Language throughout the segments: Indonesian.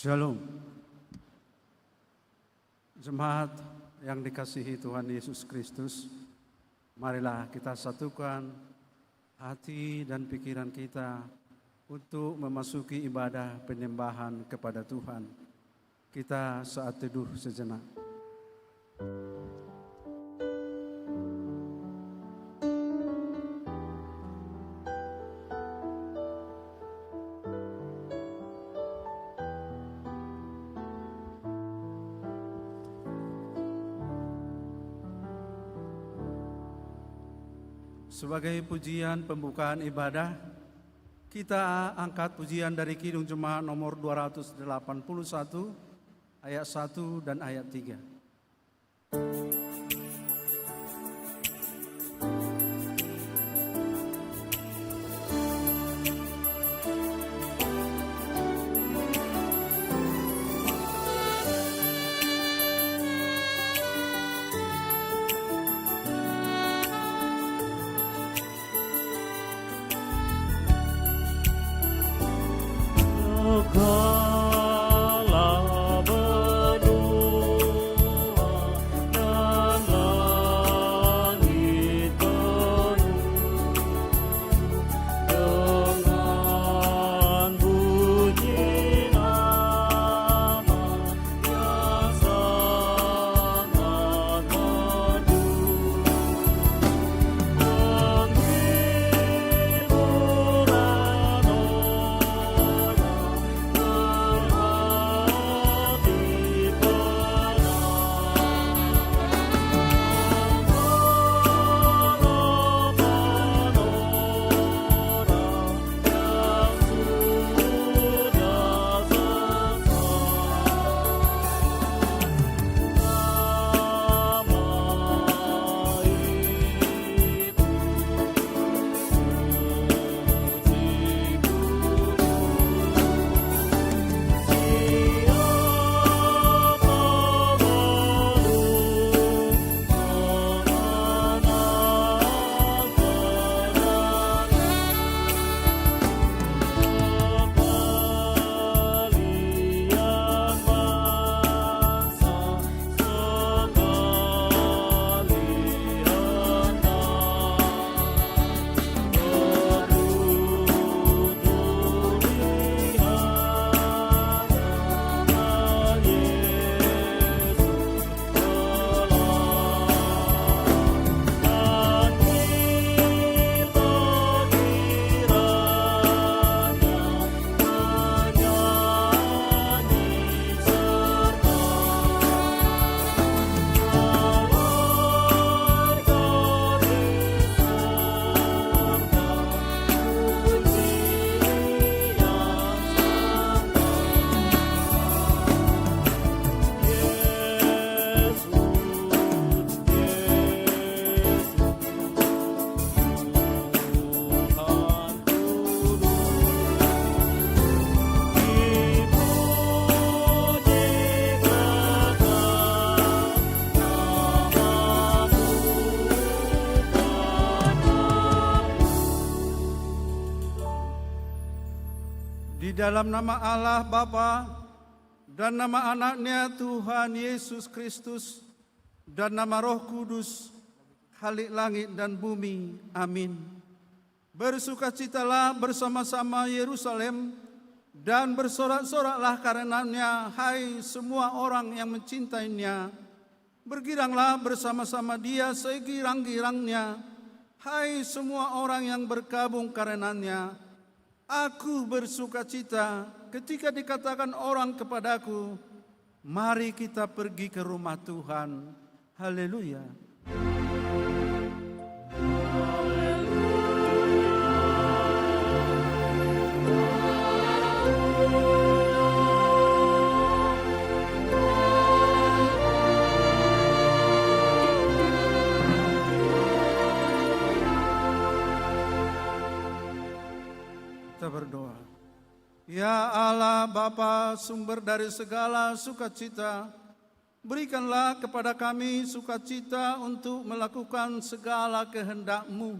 Shalom. Jemaat yang dikasihi Tuhan Yesus Kristus, marilah kita satukan hati dan pikiran kita untuk memasuki ibadah penyembahan kepada Tuhan. Kita saat teduh sejenak. Sebagai pujian pembukaan ibadah, kita angkat pujian dari Kidung Jemaat nomor 281, ayat 1 dan ayat 3. Di dalam nama Allah Bapa dan nama anaknya Tuhan Yesus Kristus dan nama Roh Kudus, Khalik langit dan bumi. Amin. Bersukacitalah bersama-sama Yerusalem dan bersorak-soraklah karenanya, hai semua orang yang mencintainya. Bergiranglah bersama-sama dia segirang-girangnya, hai semua orang yang berkabung karenanya. Aku bersukacita ketika dikatakan orang kepadaku, mari kita pergi ke rumah Tuhan. Haleluya. Kita berdoa. Ya Allah Bapa, sumber dari segala sukacita, berikanlah kepada kami sukacita untuk melakukan segala kehendak-Mu.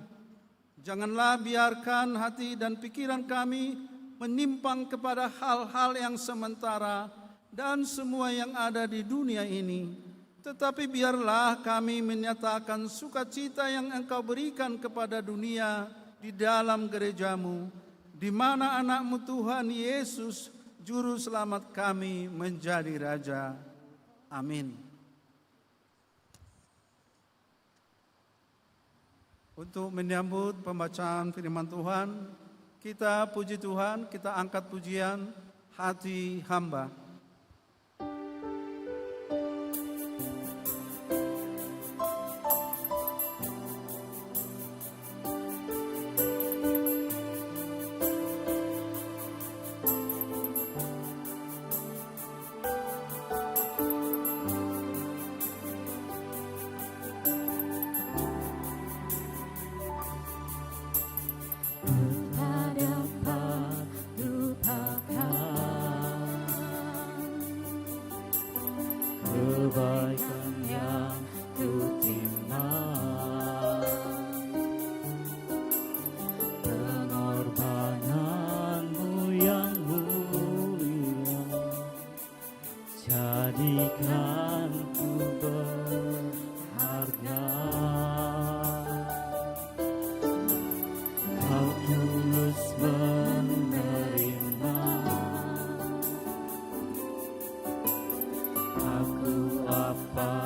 Janganlah biarkan hati dan pikiran kami menyimpang kepada hal-hal yang sementara, dan semua yang ada di dunia ini. Tetapi biarlah kami menyatakan sukacita yang Engkau berikan kepada dunia di dalam gerejamu, di mana anak-Mu Tuhan Yesus, Juru Selamat kami, menjadi Raja. Amin. Untuk menyambut pembacaan firman Tuhan, kita puji Tuhan, kita angkat pujian hati hamba. Kebaikan yang kutimang, pengorbananmu yang mulia, jadikan ku berharga. Kau tulus menerima aku apa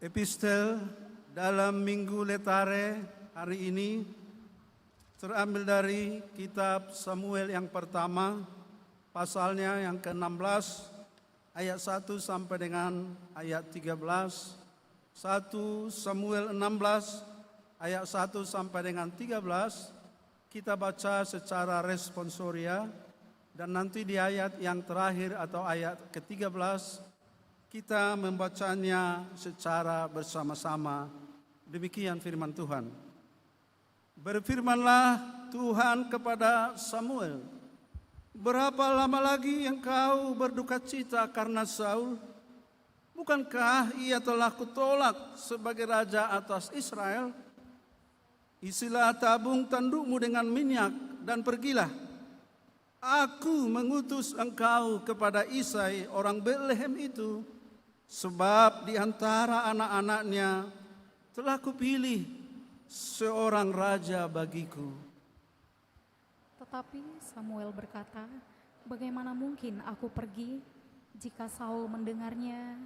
Epistel dalam Minggu Letare hari ini terambil dari kitab Samuel yang pertama, pasalnya yang ke-16, ayat 1 sampai dengan ayat 13, 1 Samuel 16, ayat 1 sampai dengan 13, kita baca secara responsoria, dan nanti di ayat yang terakhir atau ayat ke-13, kita membacanya secara bersama-sama. Demikian firman Tuhan. Berfirmanlah Tuhan kepada Samuel, berapa lama lagi engkau berduka cita karena Saul? Bukankah ia telah kutolak sebagai raja atas Israel? Isilah tabung tandukmu dengan minyak dan pergilah. Aku mengutus engkau kepada Isai orang Betlehem itu, sebab di antara anak-anaknya telah kupilih seorang raja bagiku. Tetapi Samuel berkata, bagaimana mungkin aku pergi? Jika Saul mendengarnya,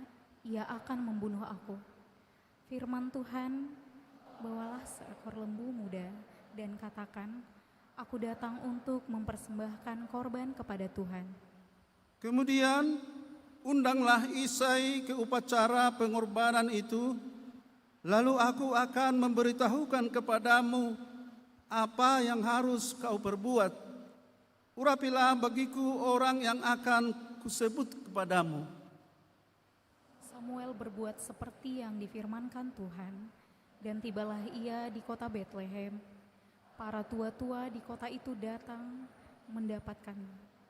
ia akan membunuh aku. Firman Tuhan, bawalah seekor lembu muda dan katakan, aku datang untuk mempersembahkan korban kepada Tuhan. Kemudian undanglah Isai ke upacara pengorbanan itu, lalu aku akan memberitahukan kepadamu apa yang harus kau perbuat. Urapilah bagiku orang yang akan kusebut kepadamu. Samuel berbuat seperti yang difirmankan Tuhan, dan tibalah ia di kota Betlehem. Para tua-tua di kota itu datang mendapatkan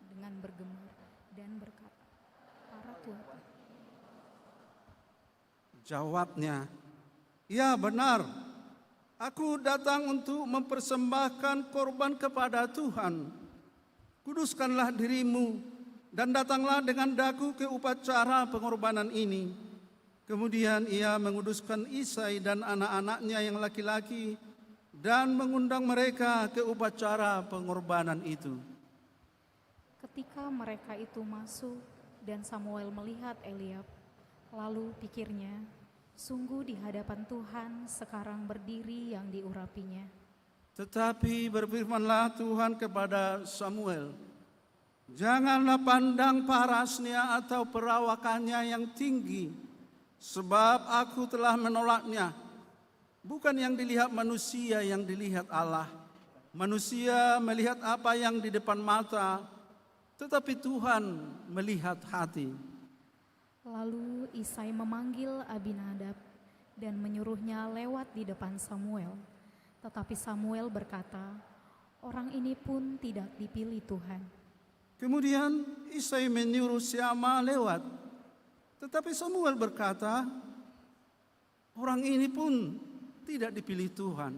dengan bergemar dan berkata, para tua-tua. Jawabnya, ya benar, aku datang untuk mempersembahkan korban kepada Tuhan. Kuduskanlah dirimu dan datanglah dengan daku ke upacara pengorbanan ini. Kemudian ia menguduskan Isai dan anak-anaknya yang laki-laki dan mengundang mereka ke upacara pengorbanan itu. Ketika mereka itu masuk dan Samuel melihat Eliab, lalu pikirnya, sungguh di hadapan Tuhan sekarang berdiri yang diurapinya. Tetapi berfirmanlah Tuhan kepada Samuel, janganlah pandang parasnya atau perawakannya yang tinggi, sebab aku telah menolaknya. Bukan yang dilihat manusia, yang dilihat Allah. Manusia melihat apa yang di depan mata, tetapi Tuhan melihat hati. Lalu Isai memanggil Abinadab dan menyuruhnya lewat di depan Samuel. Tetapi Samuel berkata, orang ini pun tidak dipilih Tuhan. Kemudian Isai menyuruh Syama lewat. Tetapi Samuel berkata, orang ini pun tidak dipilih Tuhan.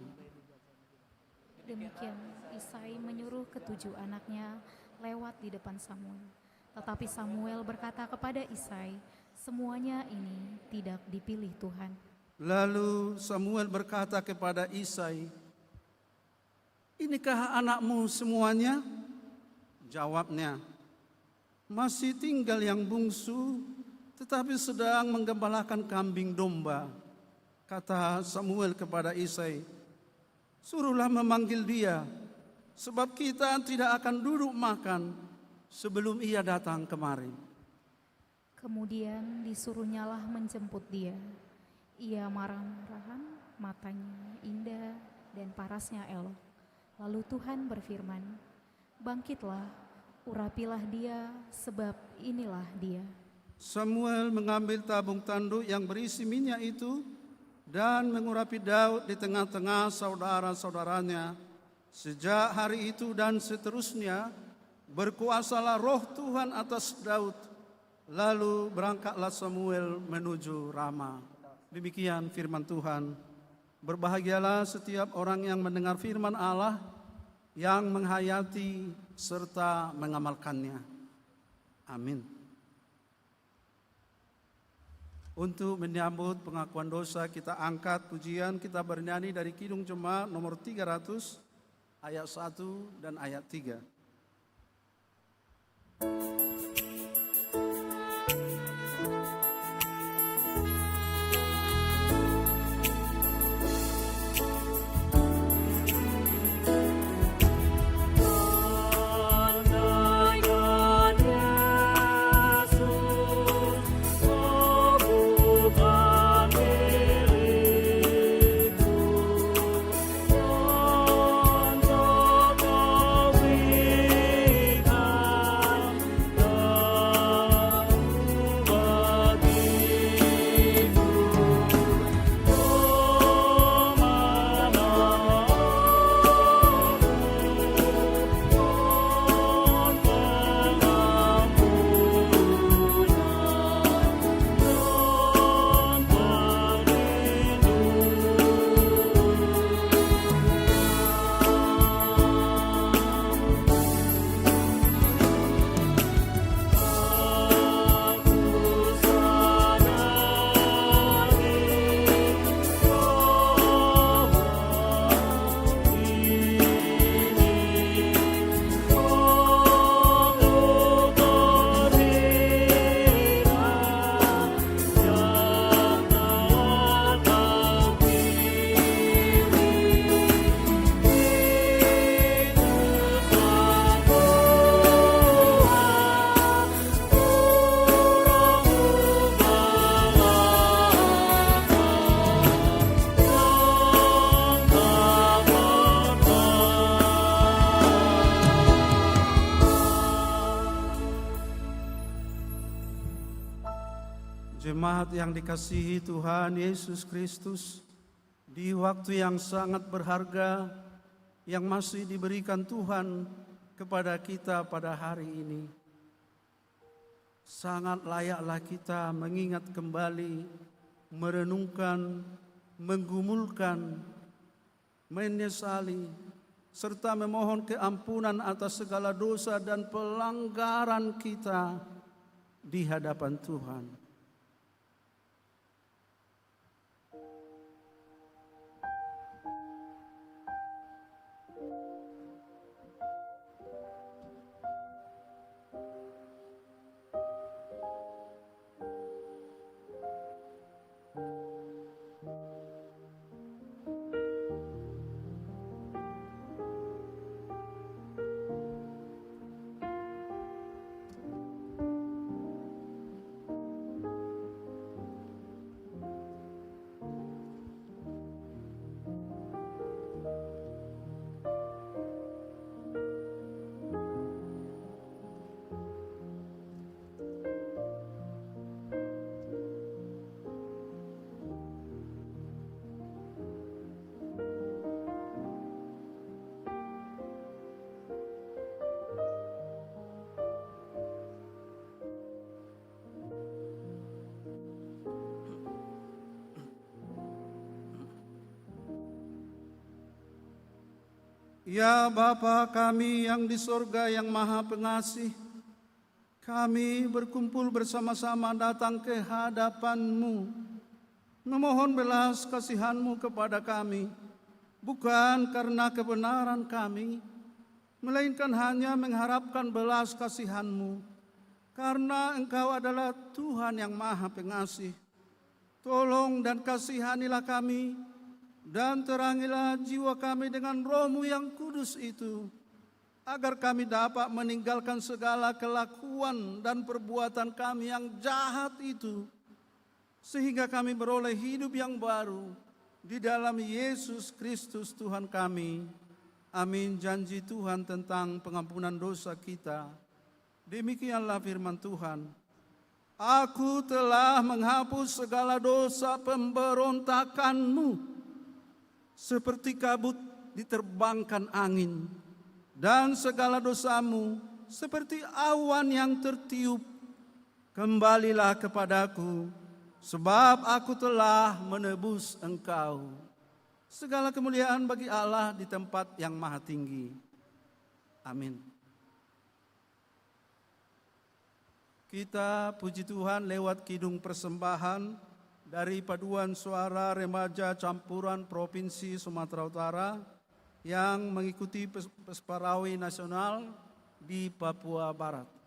Demikian Isai menyuruh ketujuh anaknya lewat di depan Samuel. Tetapi Samuel berkata kepada Isai, semuanya ini tidak dipilih Tuhan. Lalu Samuel berkata kepada Isai, inikah anakmu semuanya? Jawabnya, masih tinggal yang bungsu, tetapi sedang menggembalakan kambing domba. Kata Samuel kepada Isai, suruhlah memanggil dia, sebab kita tidak akan duduk makan sebelum ia datang kemari. Kemudian disuruhnyalah menjemput dia. Ia marah-marahan, matanya indah dan parasnya elok. Lalu Tuhan berfirman, bangkitlah, urapilah dia, sebab inilah dia. Samuel mengambil tabung tanduk yang berisi minyak itu dan mengurapi Daud di tengah-tengah saudara-saudaranya. Sejak hari itu dan seterusnya, berkuasalah roh Tuhan atas Daud. Lalu berangkatlah Samuel menuju Rama. Demikian firman Tuhan. Berbahagialah setiap orang yang mendengar firman Allah, yang menghayati serta mengamalkannya. Amin. Untuk menyambut pengakuan dosa, kita angkat pujian, kita bernyanyi dari Kidung Jemaat nomor 300, ayat 1 dan ayat 3. Jemaat yang dikasihi Tuhan Yesus Kristus, di waktu yang sangat berharga yang masih diberikan Tuhan kepada kita pada hari ini, sangat layaklah kita mengingat kembali, merenungkan, menggumulkan, menyesali, serta memohon keampunan atas segala dosa dan pelanggaran kita di hadapan Tuhan. Ya Bapa kami yang di sorga yang maha pengasih, kami berkumpul bersama-sama datang ke hadapan-Mu, memohon belas kasihan-Mu kepada kami, bukan karena kebenaran kami, melainkan hanya mengharapkan belas kasihan-Mu, karena Engkau adalah Tuhan yang maha pengasih. Tolong dan kasihanilah kami, dan terangilah jiwa kami dengan Roh-Mu yang kudus itu, agar kami dapat meninggalkan segala kelakuan dan perbuatan kami yang jahat itu, sehingga kami beroleh hidup yang baru di dalam Yesus Kristus Tuhan kami. Amin. Janji Tuhan tentang pengampunan dosa kita. Demikianlah firman Tuhan. Aku telah menghapus segala dosa pemberontakanmu, seperti kabut diterbangkan angin, dan segala dosamu seperti awan yang tertiup. Kembalilah kepadaku, sebab aku telah menebus engkau. Segala kemuliaan bagi Allah di tempat yang maha tinggi. Amin. Kita puji Tuhan lewat kidung persembahan dari paduan suara remaja campuran Provinsi Sumatera Utara yang mengikuti Pesparawi Nasional di Papua Barat.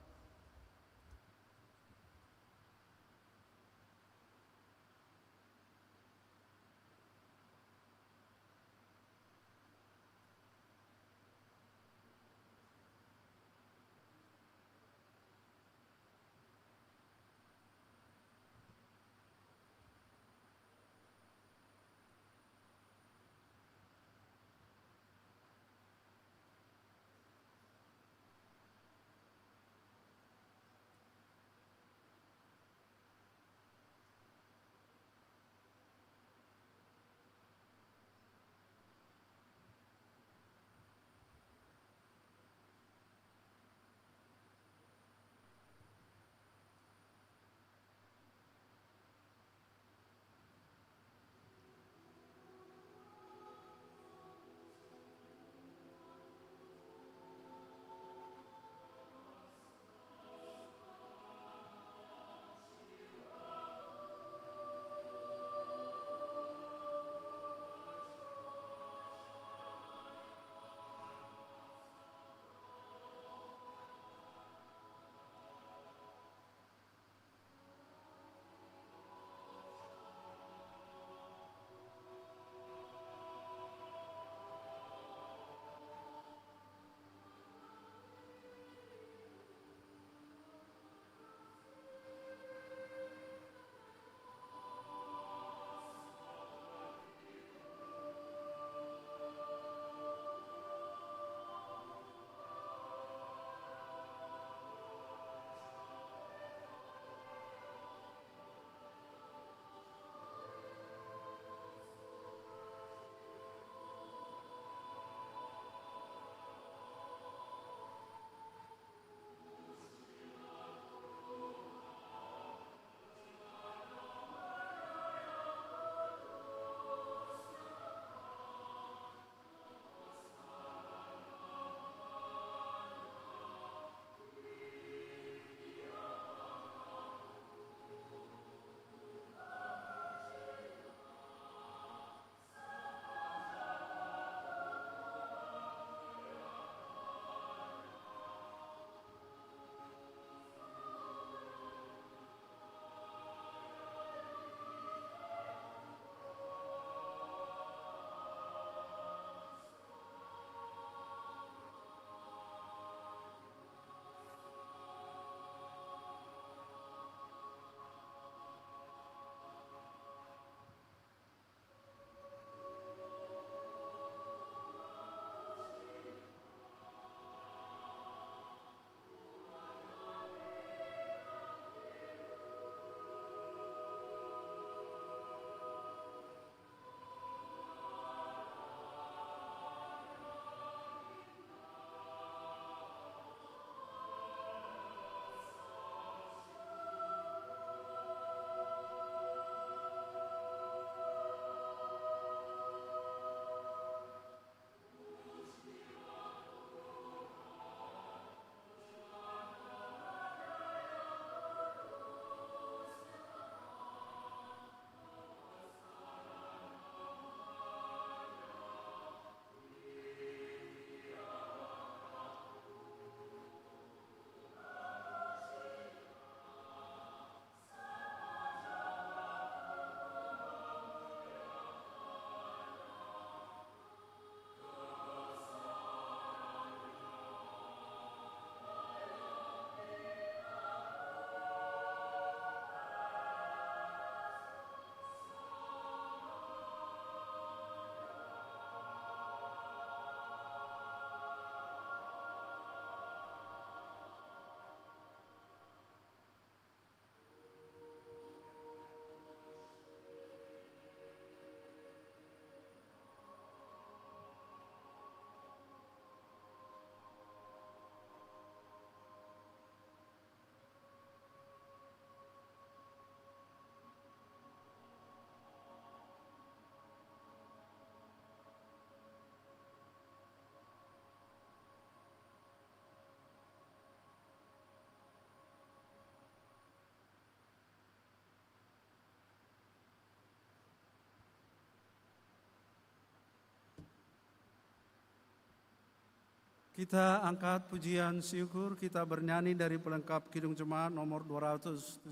Kita angkat pujian syukur, kita bernyanyi dari pelengkap Kidung Jemaat nomor 274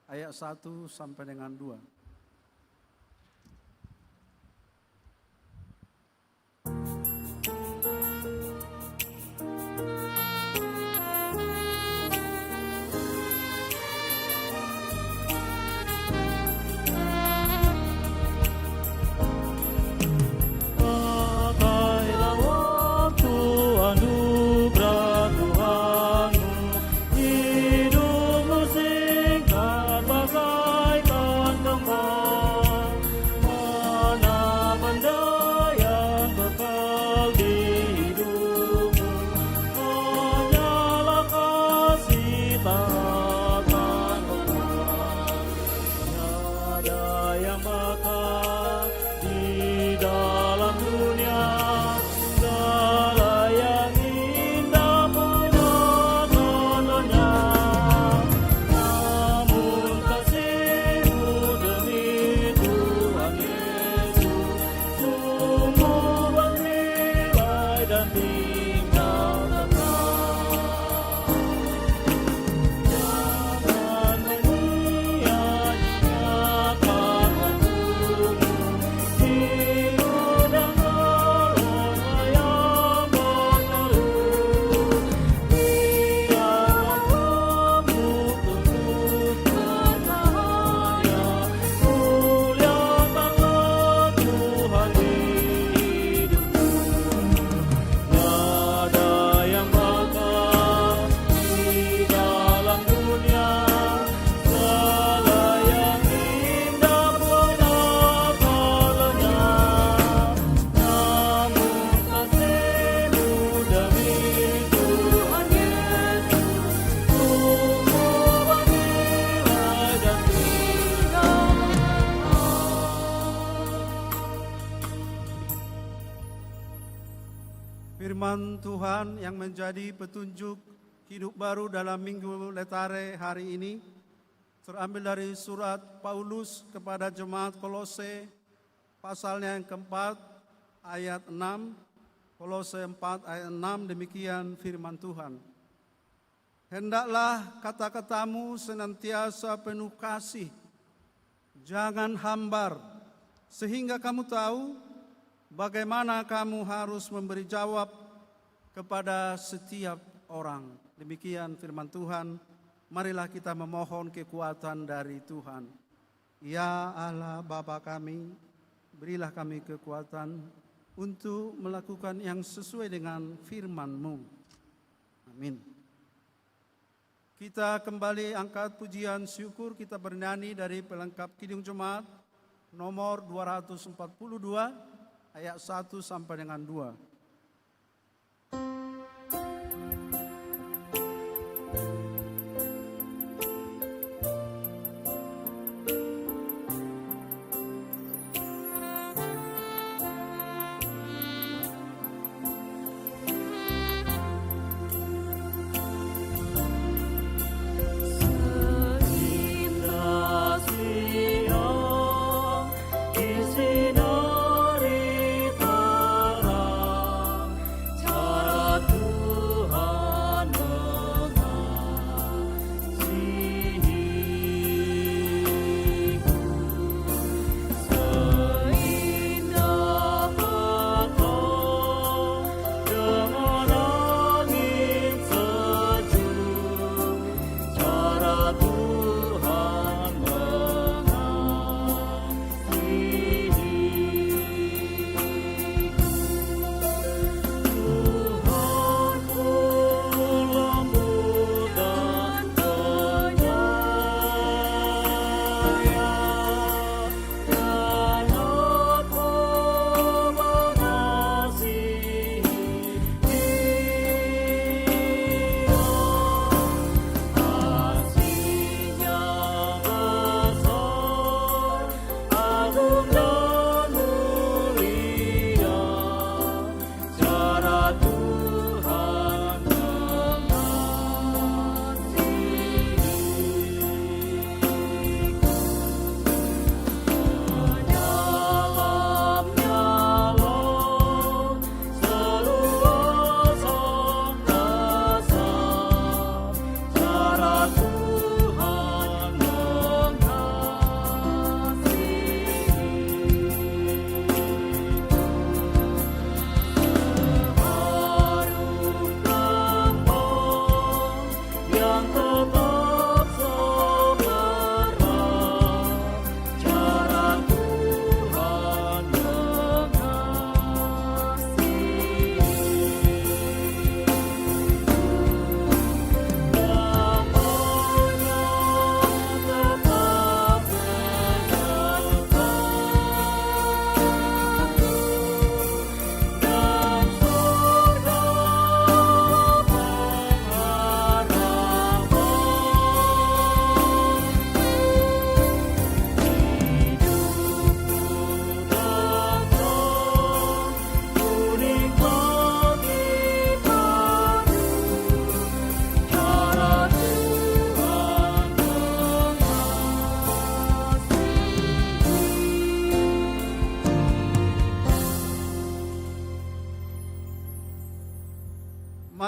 ayat 1 sampai dengan 2. Pakailah waktu anugerah Tuhanmu, hidupmu singkat bagaikan kembang. Mana benda yang kekal di hidupmu, hanyalah kasih tak akan berubah. Tiada yang bakal di dalam dunia, segala yang indah punya tandanya. Namun kasih-Mu demi Tuhan Yesus sungguh bernilai dan tinggal kekal. Jangan menyia-nyiakan waktumu, hidup dengan orang yang mengeluh. Biarlah kamu penuh bercahaya, muliakanlah Tuhan di hidupmu. Tiada yang bakal di dalam dunia, segala yang indah punya tandanya. Namun kasih-Mu demi Tuhan Yesus sungguh bernilai dan tinggal Firman Tuhan yang menjadi petunjuk hidup baru dalam Minggu Letare hari ini terambil dari surat Paulus kepada jemaat Kolose pasalnya yang keempat ayat 6, Kolose 4 ayat 6, demikian firman Tuhan. Hendaklah kata-katamu senantiasa penuh kasih, jangan hambar, sehingga kamu tahu bagaimana kamu harus memberi jawab kepada setiap orang. Demikian firman Tuhan. Marilah kita memohon kekuatan dari Tuhan. Ya Allah Bapa kami, berilah kami kekuatan untuk melakukan yang sesuai dengan firman-Mu. Amin. Kita kembali angkat pujian syukur, kita bernyanyi dari pelengkap Kidung Jemaat nomor 242 ayat 1 sampai dengan 2. Seindah siang disinari terang.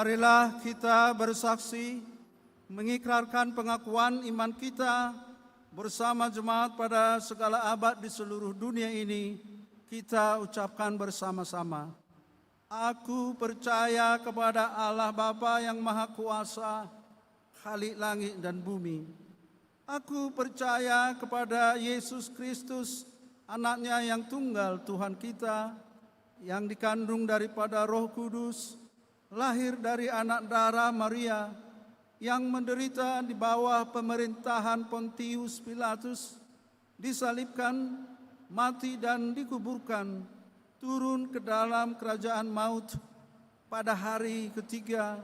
Marilah kita bersaksi mengikrarkan pengakuan iman kita bersama jemaat pada segala abad di seluruh dunia ini. Kita ucapkan bersama-sama. Aku percaya kepada Allah Bapa yang Maha Kuasa, Khalik langit dan bumi. Aku percaya kepada Yesus Kristus, Anaknya yang tunggal Tuhan kita, yang dikandung daripada Roh Kudus, lahir dari anak darah Maria, yang menderita di bawah pemerintahan Pontius Pilatus, disalibkan, mati dan dikuburkan, turun ke dalam kerajaan maut, pada hari ketiga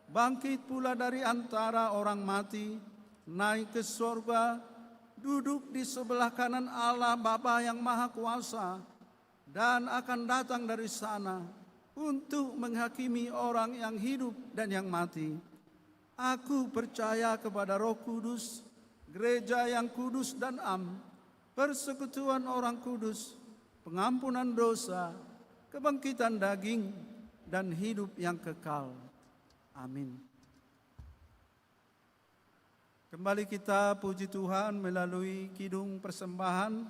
bangkit pula dari antara orang mati, naik ke surga, duduk di sebelah kanan Allah Bapa yang Maha Kuasa, dan akan datang dari sana untuk menghakimi orang yang hidup dan yang mati. Aku percaya kepada Roh Kudus, gereja yang kudus dan am, persekutuan orang kudus, pengampunan dosa, kebangkitan daging, dan hidup yang kekal. Amin. Kembali kita puji Tuhan melalui kidung persembahan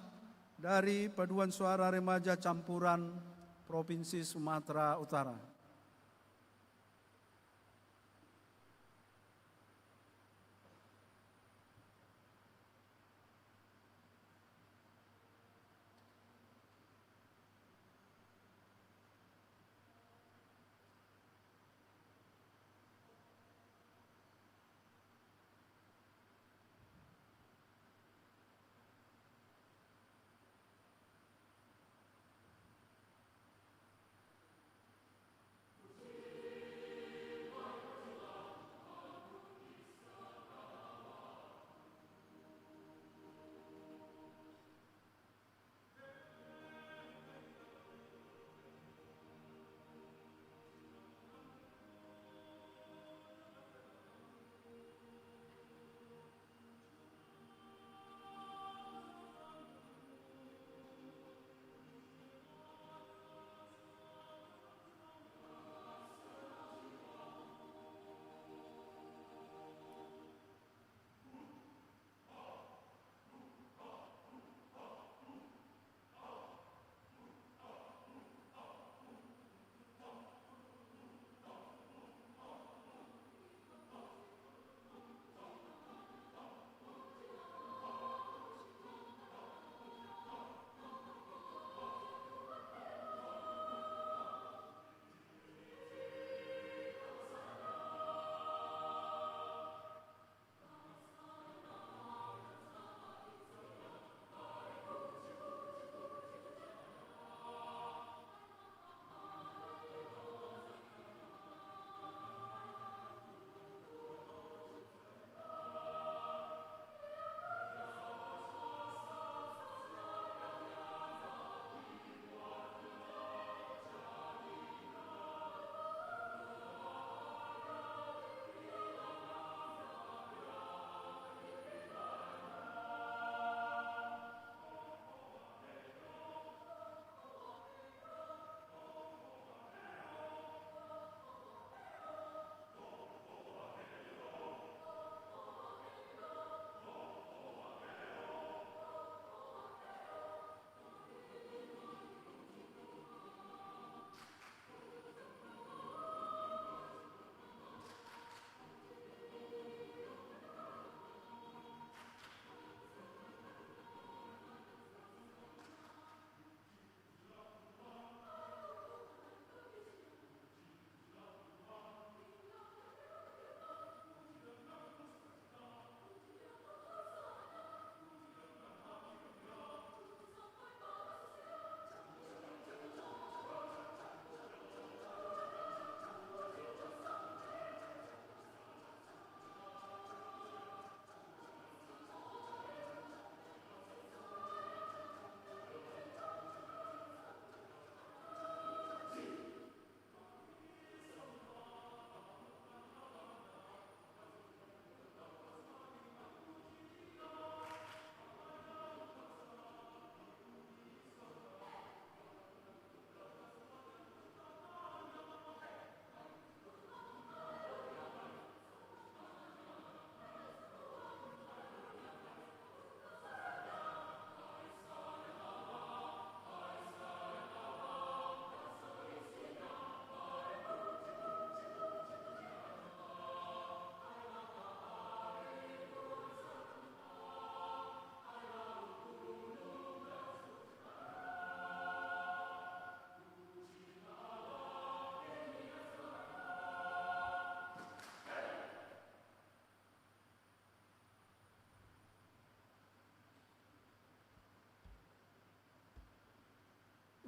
dari Paduan Suara Remaja Campuran Provinsi Sumatera Utara.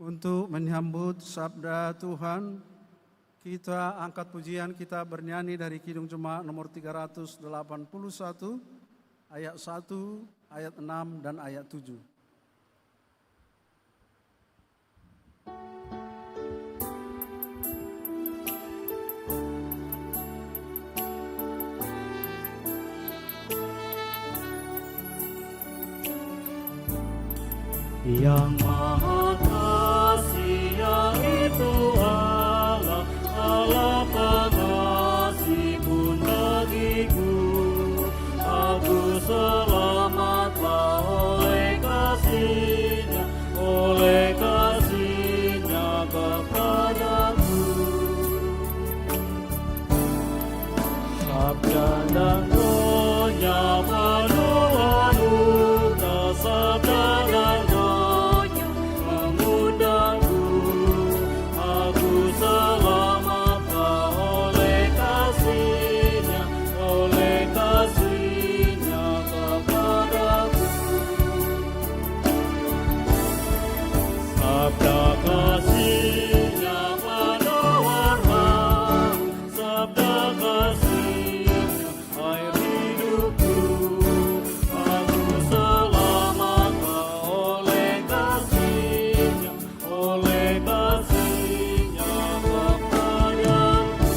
Untuk menyambut sabda Tuhan, kita angkat pujian, kita bernyanyi dari Kidung Jemaat nomor 381, ayat 1, ayat 6, dan ayat 7. Yang Maha Kasih, yaitu Allah, Allah pengasih pun bagiku. Aku selamatlah oleh kasih-Nya kepadaku. Sabda dan Roh-Nya penuh anugerah, sabda dan Roh-Nya mengundangku. Aku selamatlah oleh kasih-Nya kepadaku. Sabda kasih-Nya penuh warna, sabda kasih-Nya air hidupku. Aku selamatlah oleh kasih-Nya kepadaku.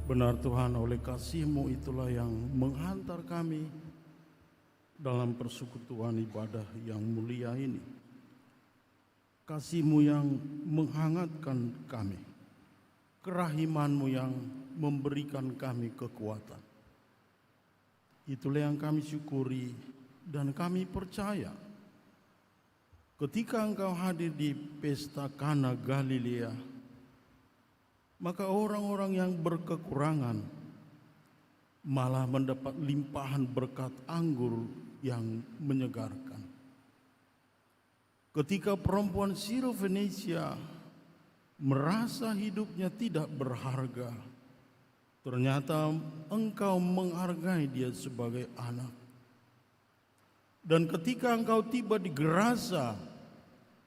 Benar Tuhan, oleh kasih-Mu itulah yang menghantar kami dalam persekutuan ibadah yang mulia ini. Kasih-Mu yang menghangatkan kami, kerahiman-Mu yang memberikan kami kekuatan. Itulah yang kami syukuri dan kami percaya. Ketika Engkau hadir di pesta Kana Galilea, maka orang-orang yang berkekurangan malah mendapat limpahan berkat anggur yang menyegarkan. Ketika perempuan Sirofenesia merasa hidupnya tidak berharga, ternyata Engkau menghargai dia sebagai anak. Dan ketika Engkau tiba di Gerasa,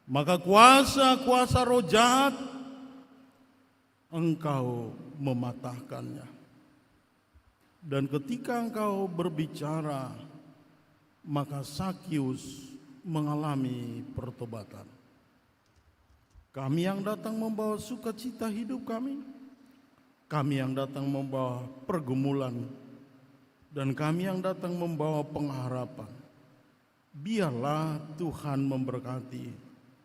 maka kuasa-kuasa roh jahat Engkau mematahkannya. Dan ketika Engkau berbicara, maka Sakius mengalami pertobatan. Kami yang datang membawa sukacita hidup kami yang datang membawa pergumulan, dan kami yang datang membawa pengharapan. Biarlah Tuhan memberkati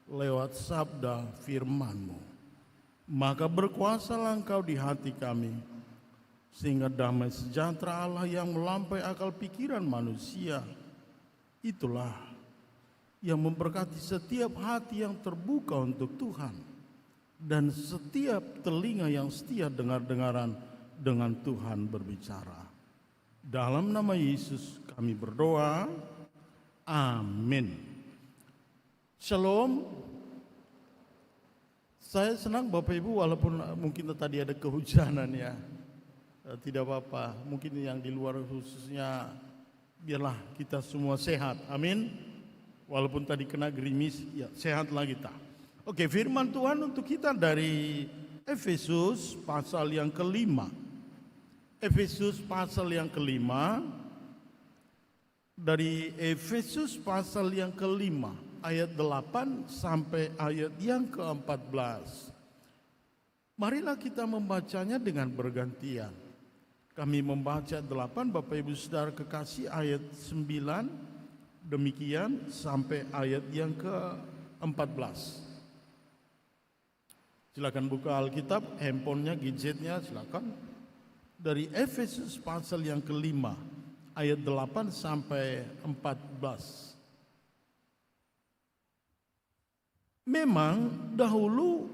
lewat sabda firman-Mu. Maka berkuasalah Engkau di hati kami, sehingga damai sejahtera Allah yang melampaui akal pikiran manusia, itulah yang memberkati setiap hati yang terbuka untuk Tuhan, dan setiap telinga yang setia dengar-dengaran dengan Tuhan berbicara. Dalam nama Yesus kami berdoa, amin. Shalom. Saya senang Bapak Ibu, walaupun mungkin tadi ada kehujanan ya, tidak apa-apa. Mungkin yang di luar khususnya, biarlah kita semua sehat, amin. Walaupun tadi kena gerimis, ya sehat lagi kita. Oke, firman Tuhan untuk kita dari Efesus pasal yang kelima. Efesus pasal yang kelima, dari Efesus pasal yang kelima, ayat 8 sampai ayat yang ke-14. Marilah kita membacanya dengan bergantian. Kami membaca 8, Bapak Ibu Saudara kekasih, ayat 9, demikian sampai ayat yang ke-14. Silakan buka Alkitab, handphonenya, gadgetnya, silakan. Dari Efesus pasal yang kelima, ayat 8 sampai 14. Memang dahulu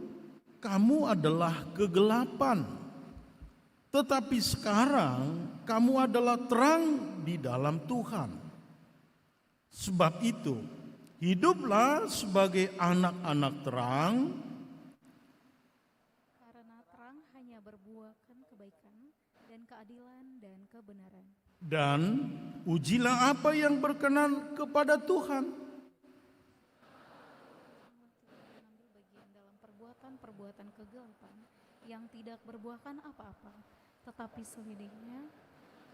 kamu adalah kegelapan, tetapi sekarang kamu adalah terang di dalam Tuhan. Sebab itu, hiduplah sebagai anak-anak terang, karena terang hanya berbuahkan kebaikan dan dengan keadilan dan kebenaran. Dan ujilah apa yang berkenan kepada Tuhan. Mengambil bagian dalam perbuatan-perbuatan kegelapan yang tidak berbuahkan apa-apa, tetapi selidiknya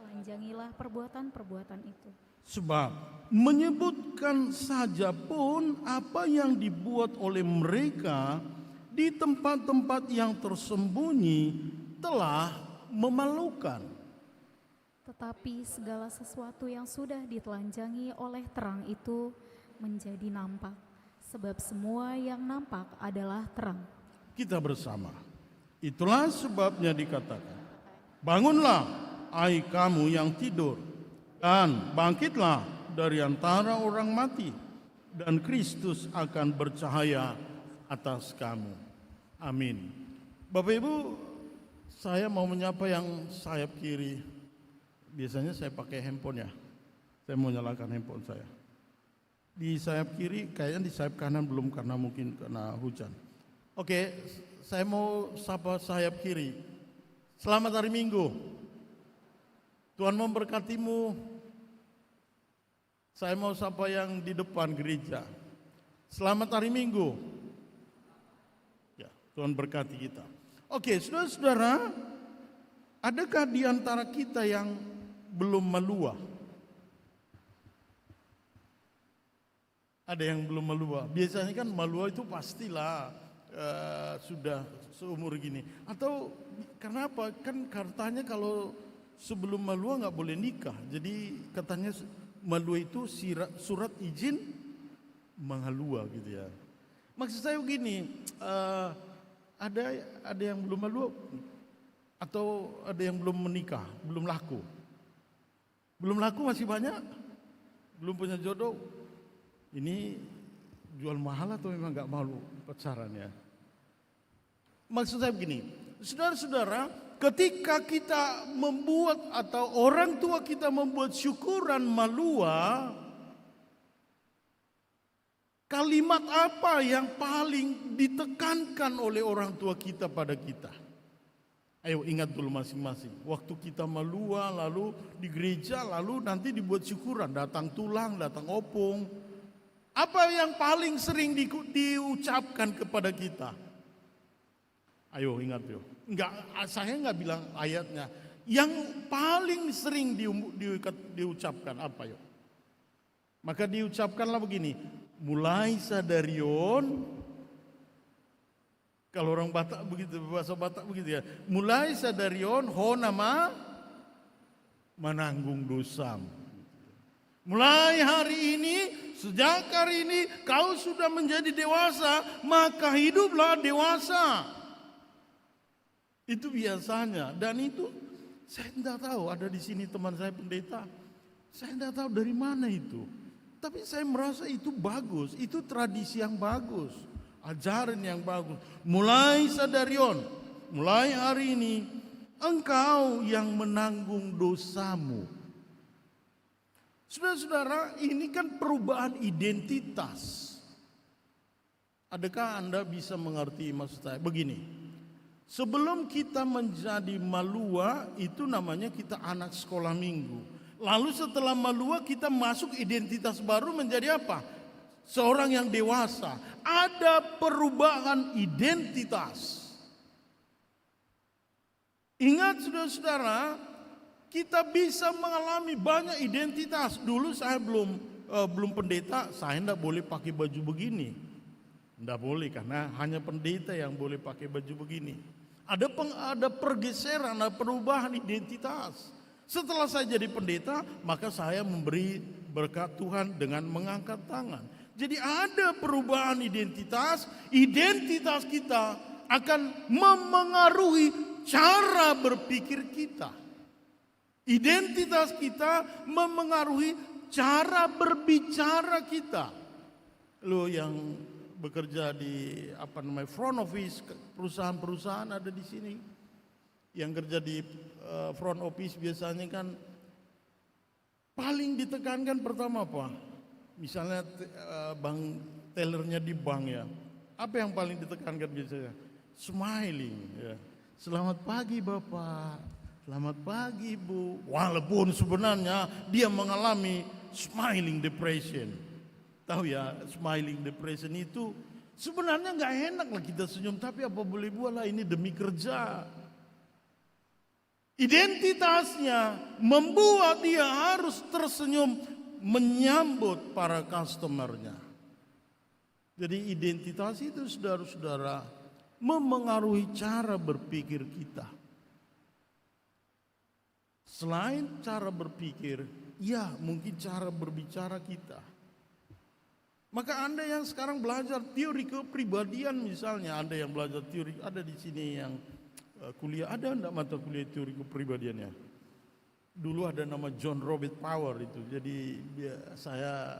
telanjangilah perbuatan-perbuatan itu. Sebab menyebutkan saja pun apa yang dibuat oleh mereka di tempat-tempat yang tersembunyi telah memalukan. Tetapi segala sesuatu yang sudah ditelanjangi oleh terang itu menjadi nampak, sebab semua yang nampak adalah terang. Kita bersama. Itulah sebabnya dikatakan, bangunlah, hai kamu yang tidur, dan bangkitlah dari antara orang mati, dan Kristus akan bercahaya atas kamu. Amin. Bapak Ibu, saya mau menyapa yang sayap kiri. Biasanya saya pakai handphone ya. Saya mau nyalakan handphone saya. Di sayap kiri, kayaknya di sayap kanan belum karena mungkin kena hujan. Oke, saya mau sapa sayap kiri. Selamat hari Minggu. Tuhan memberkatimu. Saya mau sapa yang di depan gereja. Selamat hari Minggu. Ya, Tuhan berkati kita. Oke, saudara-saudara, adakah di antara kita yang belum meluah? Ada yang belum meluah. Biasanya kan meluah itu pastilah sudah seumur gini. Atau karena apa? Kan katanya kalau sebelum meluah nggak boleh nikah. Jadi katanya meluah itu surat izin mengalua gitu ya. Maksud saya begini, ada yang belum meluah atau ada yang belum menikah, belum laku. Belum laku masih banyak, belum punya jodoh. Ini jual mahal atau memang nggak malu pacaran ya? Maksud saya begini, saudara-saudara, ketika kita membuat atau orang tua kita membuat syukuran malua, kalimat apa yang paling ditekankan oleh orang tua kita pada kita? Ayo ingat dulu masing-masing. Waktu kita malua, lalu di gereja, lalu nanti dibuat syukuran, datang tulang, datang opung. Apa yang paling sering diucapkan kepada kita? Ayo ingat yuk. Saya nggak bilang ayatnya. Yang paling sering diucapkan apa yuk? Maka diucapkanlah begini. Mulai sadarion. Kalau orang Batak begitu, bahasa Batak begitu ya. Mulai sadarion ho nama menanggung dosam. Mulai hari ini, sejak hari ini kau sudah menjadi dewasa, maka hiduplah dewasa. Itu biasanya, dan itu saya tidak tahu, ada di sini teman saya pendeta, saya tidak tahu dari mana itu. Tapi saya merasa itu bagus, itu tradisi yang bagus, ajaran yang bagus. Mulai sadarion, mulai hari ini, engkau yang menanggung dosamu. Saudara-saudara, ini kan perubahan identitas. Adakah Anda bisa mengerti maksud saya? Begini. Sebelum kita menjadi malua, itu namanya kita anak sekolah minggu. Lalu setelah malua kita masuk identitas baru menjadi apa? Seorang yang dewasa. Ada perubahan identitas. Ingat saudara-saudara, kita bisa mengalami banyak identitas. Dulu saya belum pendeta, saya tidak boleh pakai baju begini. Tidak boleh karena hanya pendeta yang boleh pakai baju begini. Ada pergeseran, ada perubahan identitas. Setelah saya jadi pendeta, maka saya memberi berkat Tuhan dengan mengangkat tangan. Jadi ada perubahan identitas. Identitas kita akan memengaruhi cara berpikir kita. Identitas kita memengaruhi cara berbicara kita. Lo yang bekerja di front office, perusahaan-perusahaan ada di sini. Yang kerja di front office biasanya kan paling ditekankan pertama apa? Misalnya bank tellernya di bank ya. Apa yang paling ditekankan biasanya? Smiling ya. Selamat pagi Bapak. Selamat pagi Bu. Walaupun sebenarnya dia mengalami smiling depression. Tahu ya, smiling depression itu sebenarnya nggak enak lah kita senyum, tapi apa boleh buat lah, ini demi kerja. Identitasnya membuat dia harus tersenyum menyambut para customernya. Jadi identitas itu saudara-saudara memengaruhi cara berpikir kita. Selain cara berpikir, ya mungkin cara berbicara kita. Maka Anda yang sekarang belajar teori kepribadian misalnya, Anda yang belajar teori, ada di sini yang kuliah, ada enggak mata kuliah teori kepribadiannya? Dulu ada nama John Robert Power itu, jadi saya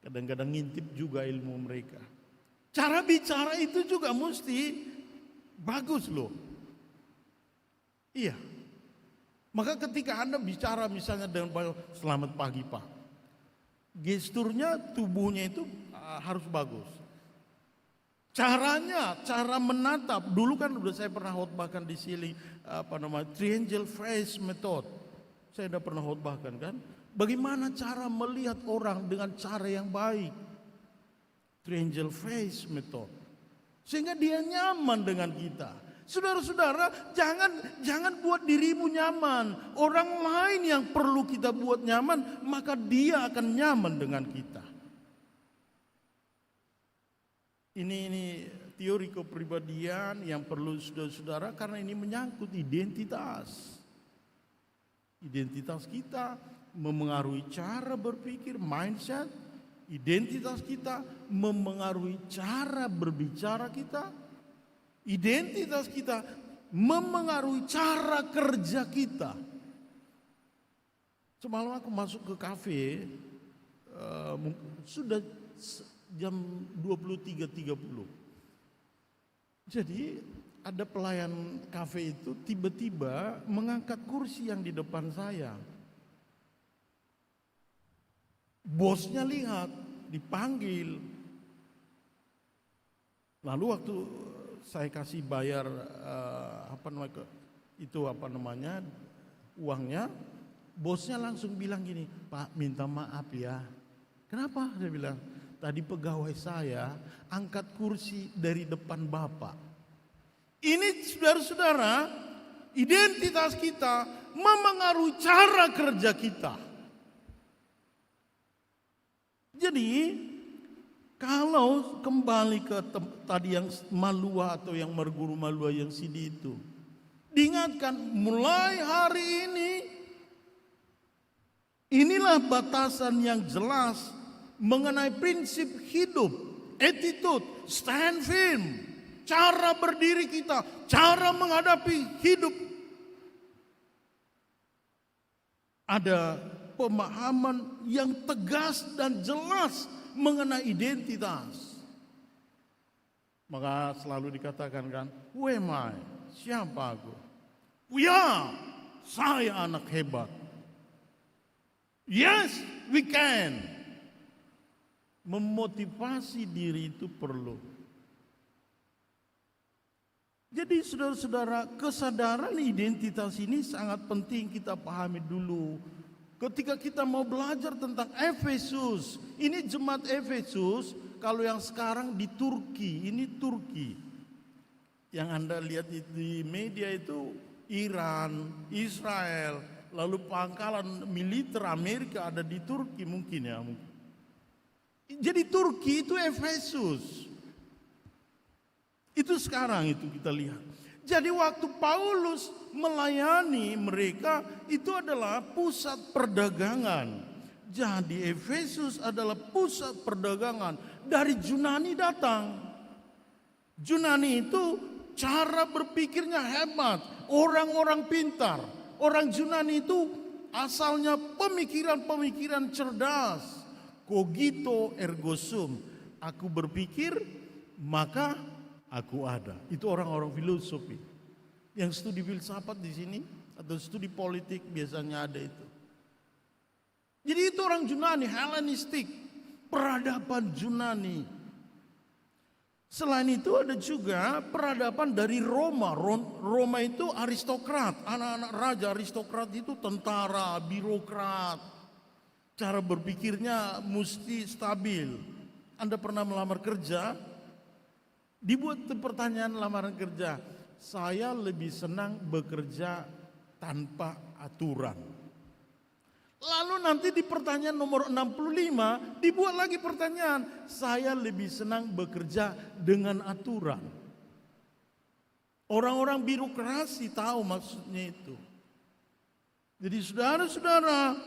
kadang-kadang ngintip juga ilmu mereka. Cara bicara itu juga mesti bagus loh. Iya. Maka ketika Anda bicara misalnya dengan selamat pagi Pak, gesturnya, tubuhnya itu harus bagus. Caranya, cara menatap. Dulu kan udah saya pernah khotbahkan di sini triangle face method. Saya udah pernah khotbahkan kan. Bagaimana cara melihat orang dengan cara yang baik. Triangle face method. Sehingga dia nyaman dengan kita. Saudara-saudara, jangan buat dirimu nyaman. Orang lain yang perlu kita buat nyaman, maka dia akan nyaman dengan kita. Ini teori kepribadian yang perlu saudara-saudara, karena ini menyangkut identitas. Identitas kita memengaruhi cara berpikir, mindset. Identitas kita memengaruhi cara berbicara kita. Identitas kita memengaruhi cara kerja kita. Semalam aku masuk ke kafe, sudah jam 23.30. Jadi ada pelayan kafe itu tiba-tiba mengangkat kursi yang di depan saya. Bosnya lihat, dipanggil. Lalu waktu saya kasih bayar uangnya, bosnya langsung bilang gini, Pak minta maaf ya. Kenapa? Saya bilang, tadi pegawai saya angkat kursi dari depan Bapak. Ini saudara-saudara, identitas kita memengaruhi cara kerja kita. Jadi kalau kembali ke tadi yang Malua atau yang Marguru Malua yang Sidi itu, diingatkan mulai hari ini, inilah batasan yang jelas mengenai prinsip hidup, attitude, stand firm, cara berdiri kita, cara menghadapi hidup. Ada pemahaman yang tegas dan jelas mengenai identitas. Maka selalu dikatakan kan, who am I? Siapa aku? Ya, saya anak hebat. Yes, we can. Memotivasi diri itu perlu. Jadi saudara-saudara, kesadaran identitas ini sangat penting kita pahami dulu. Ketika kita mau belajar tentang Efesus, ini jemaat Efesus, kalau yang sekarang di Turki, ini Turki. Yang Anda lihat di media itu Iran, Israel, lalu pangkalan militer Amerika ada di Turki mungkin ya. Jadi Turki itu Efesus. Itu sekarang itu kita lihat. Jadi waktu Paulus melayani mereka itu adalah pusat perdagangan. Jadi Efesus adalah pusat perdagangan. Dari Yunani datang. Yunani itu cara berpikirnya hebat. Orang-orang pintar. Orang Yunani itu asalnya pemikiran-pemikiran cerdas. Cogito ergo sum. Aku berpikir maka aku ada. Itu orang-orang filosofi. Yang studi filsafat di sini atau studi politik biasanya ada itu. Jadi itu orang Yunani, Hellenistik, peradaban Yunani. Selain itu ada juga peradaban dari Roma. Roma itu aristokrat, anak-anak raja aristokrat itu tentara, birokrat. Cara berpikirnya mesti stabil. Anda pernah melamar kerja? Dibuat pertanyaan lamaran kerja. Saya lebih senang bekerja tanpa aturan. Lalu nanti di pertanyaan nomor 65 dibuat lagi pertanyaan. Saya lebih senang bekerja dengan aturan. Orang-orang birokrasi tahu maksudnya itu. Jadi saudara-saudara,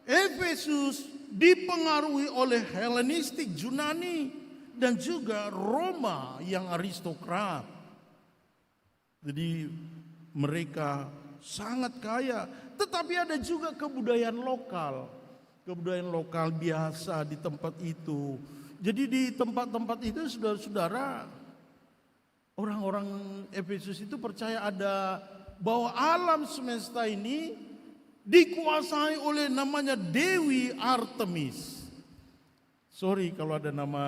Efesus dipengaruhi oleh Helenistik Yunani dan juga Roma yang aristokrat. Jadi mereka sangat kaya, tetapi ada juga kebudayaan lokal. Kebudayaan lokal biasa di tempat itu. Jadi di tempat-tempat itu saudara-saudara, orang-orang Efesus itu percaya ada bahwa alam semesta ini dikuasai oleh namanya Dewi Artemis. Sorry kalau ada nama,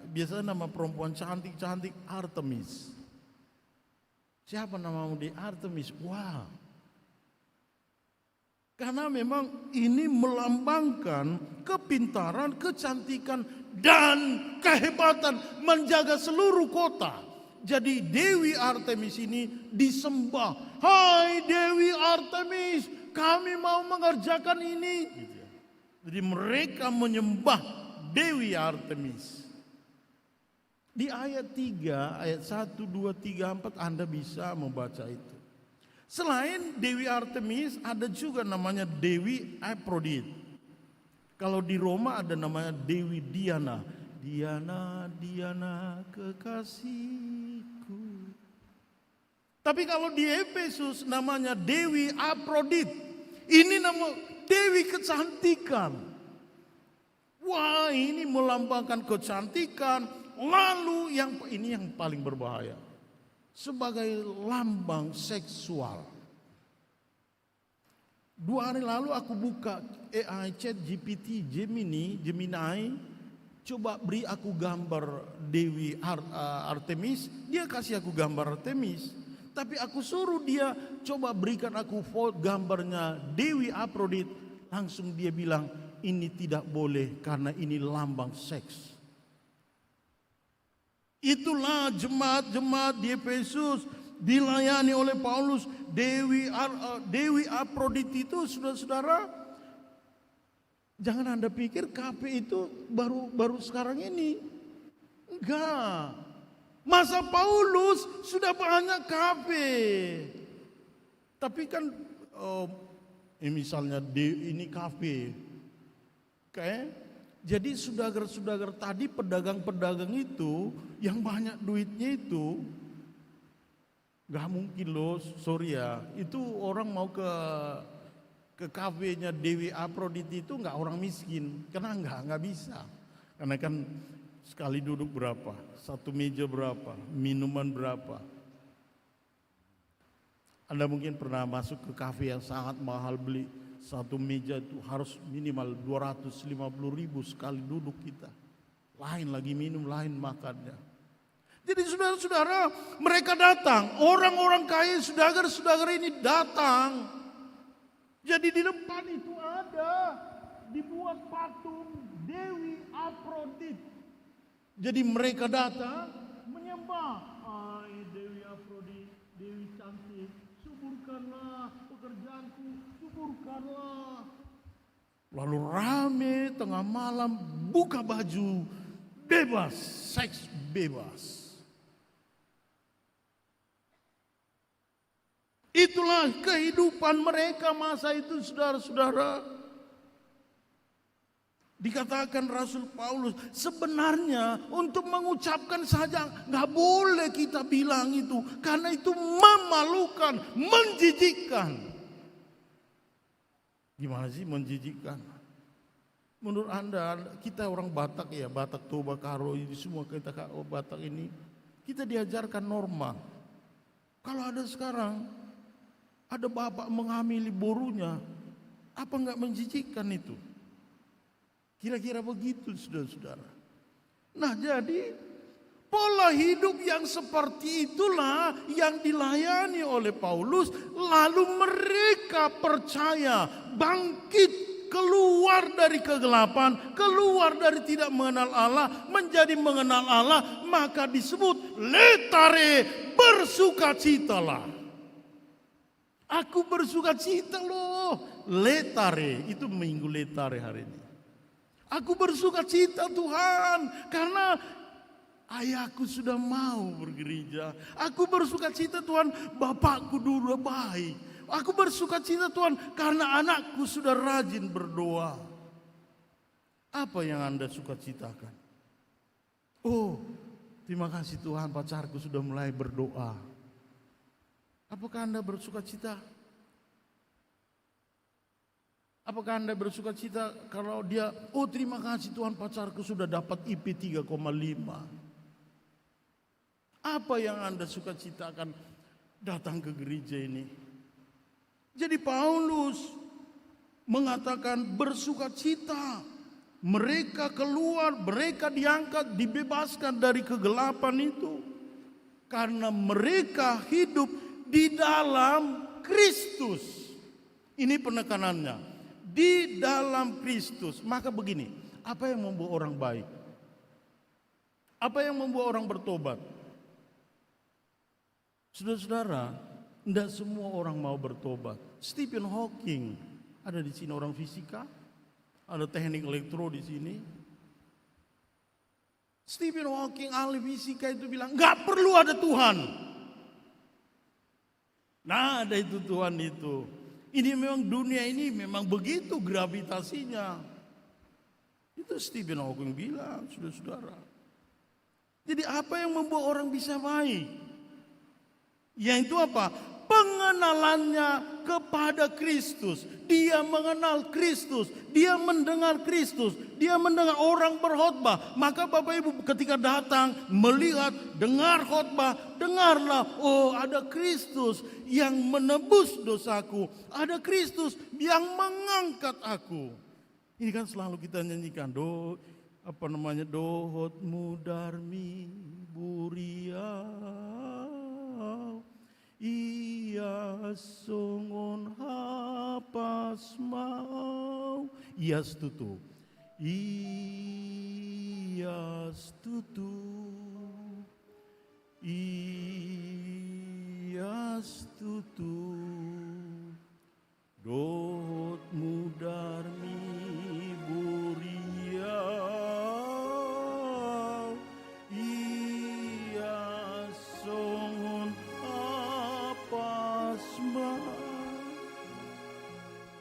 biasanya nama perempuan cantik-cantik Artemis. Siapa namamu di Artemis? Wah. Karena memang ini melambangkan kepintaran, kecantikan, dan kehebatan menjaga seluruh kota. Jadi Dewi Artemis ini disembah. Hai Dewi Artemis, kami mau mengerjakan ini. Jadi mereka menyembah Dewi Artemis. Di ayat 3, ayat 1, 2, 3, 4 Anda bisa membaca itu. Selain Dewi Artemis ada juga namanya Dewi Aphrodite. Kalau di Roma ada namanya Dewi Diana. Diana, Diana kekasihku. Tapi kalau di Efesus namanya Dewi Aphrodite. Ini nama Dewi kecantikan. Wah, ini melambangkan kecantikan. Lalu ini yang paling berbahaya. Sebagai lambang seksual. 2 hari lalu aku buka AI Chat GPT Gemini. Coba beri aku gambar Dewi Artemis. Dia kasih aku gambar Artemis. Tapi aku suruh dia coba berikan aku gambarnya Dewi Aphrodite. Langsung dia bilang ini tidak boleh karena ini lambang seks. Itulah jemaat-jemaat di Efesus dilayani oleh Paulus. Dewi Aphrodite itu saudara-saudara, jangan Anda pikir kafe itu baru sekarang ini. Enggak. Masa Paulus sudah banyak kafe. Tapi kan misalnya ini kafe. Jadi saudagar-saudagar tadi pedagang-pedagang itu yang banyak duitnya itu gak mungkin loh, sorry ya, itu orang mau ke kafenya Dewi Aphrodite itu gak orang miskin, karena gak bisa. Karena kan sekali duduk berapa, satu meja berapa, minuman berapa. Anda mungkin pernah masuk ke kafe yang sangat mahal, beli satu meja itu harus minimal 250.000 sekali duduk kita. Lain lagi minum, lain makannya. Jadi saudara-saudara, mereka datang. Orang-orang kaya, saudagar-saudagar ini datang. Jadi di depan itu ada dibuat patung Dewi Aphrodite. Jadi mereka datang menyembah. Hai Dewi Aphrodite, Dewi cantik, suburkanlah pekerjaanku, suburkanlah. Lalu rame tengah malam buka baju, bebas, seks bebas. Itulah kehidupan mereka masa itu, saudara-saudara. Dikatakan Rasul Paulus, sebenarnya untuk mengucapkan saja nggak boleh kita bilang itu, karena itu memalukan, menjijikkan. Gimana sih menjijikkan? Menurut Anda, kita orang Batak ya, Batak Toba Karo ini semua kita Batak ini, kita diajarkan norma. Kalau ada sekarang, ada bapak menghamili borunya, apa enggak menjijikkan itu? Kira-kira begitu saudara-saudara. Nah jadi Pola hidup yang seperti itulah yang dilayani oleh Paulus. Lalu mereka percaya, bangkit, keluar dari kegelapan, keluar dari tidak mengenal Allah, menjadi mengenal Allah. Maka disebut letare, bersukacitalah. Aku bersukacita loh. Letare, itu minggu letare hari ini. Aku bersukacita Tuhan, karena ayahku sudah mau bergereja. Aku bersukacita Tuhan, bapakku dulu baik. Aku bersukacita Tuhan, karena anakku sudah rajin berdoa. Apa yang Anda sukacitakan? Oh, terima kasih Tuhan, pacarku sudah mulai berdoa. Apakah Anda bersukacita? Apakah Anda bersukacita kalau dia, oh terima kasih Tuhan, pacarku sudah dapat IP 3,5. Apa yang Anda sukacitakan datang ke gereja ini? Jadi Paulus mengatakan bersukacita. Mereka keluar, mereka diangkat, dibebaskan dari kegelapan itu. Karena mereka hidup di dalam Kristus. Ini penekanannya. Di dalam Kristus. Maka begini, apa yang membuat orang baik? Apa yang membuat orang bertobat? Saudara-saudara, tidak semua orang mau bertobat. Stephen Hawking, ada di sini orang fisika, ada teknik elektro di sini. Stephen Hawking, ahli fisika itu bilang, nggak perlu ada Tuhan. Nah, ada itu Tuhan itu. Ini memang dunia ini memang begitu gravitasinya. Itu Stephen Hawking bilang, saudara-saudara. Jadi apa yang membuat orang bisa baik? Yaitu apa? Pengenalannya kepada Kristus. Dia mengenal Kristus, dia mendengar Kristus, dia mendengar orang berkhotbah. Maka Bapak Ibu ketika datang, melihat, dengar khotbah, dengarlah, oh ada Kristus yang menebus dosaku, ada Kristus yang mengangkat aku. Ini kan selalu kita nyanyikan, dohot mudarmi buriau. Ia songon hapas mau. Ias tutu. Ias tutu. Ias tutu. Dot mudarmi buriau. Ias songon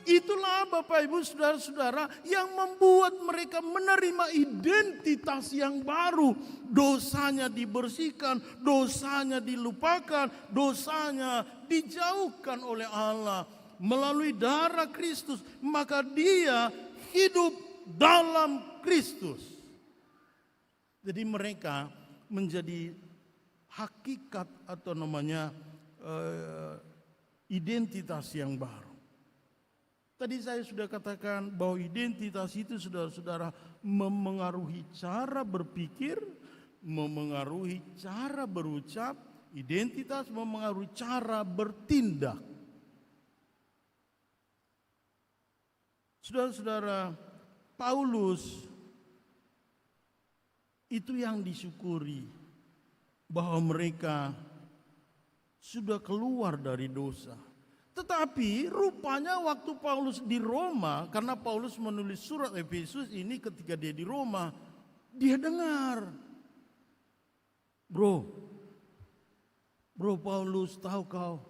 Itulah Bapak Ibu saudara-saudara yang membuat mereka menerima identitas yang baru. Dosanya dibersihkan, dosanya dilupakan, dosanya dijauhkan oleh Allah. Melalui darah Kristus, maka dia hidup dalam Kristus. Jadi mereka menjadi hakikat atau namanya identitas yang baru. Tadi saya sudah katakan bahwa identitas itu saudara-saudara memengaruhi cara berpikir, memengaruhi cara berucap, identitas memengaruhi cara bertindak. Saudara-saudara, Paulus itu yang disyukuri bahwa mereka sudah keluar dari dosa. Tetapi rupanya waktu Paulus di Roma, karena Paulus menulis surat Efesus ini ketika dia di Roma, dia dengar. Bro Paulus, tahu kau,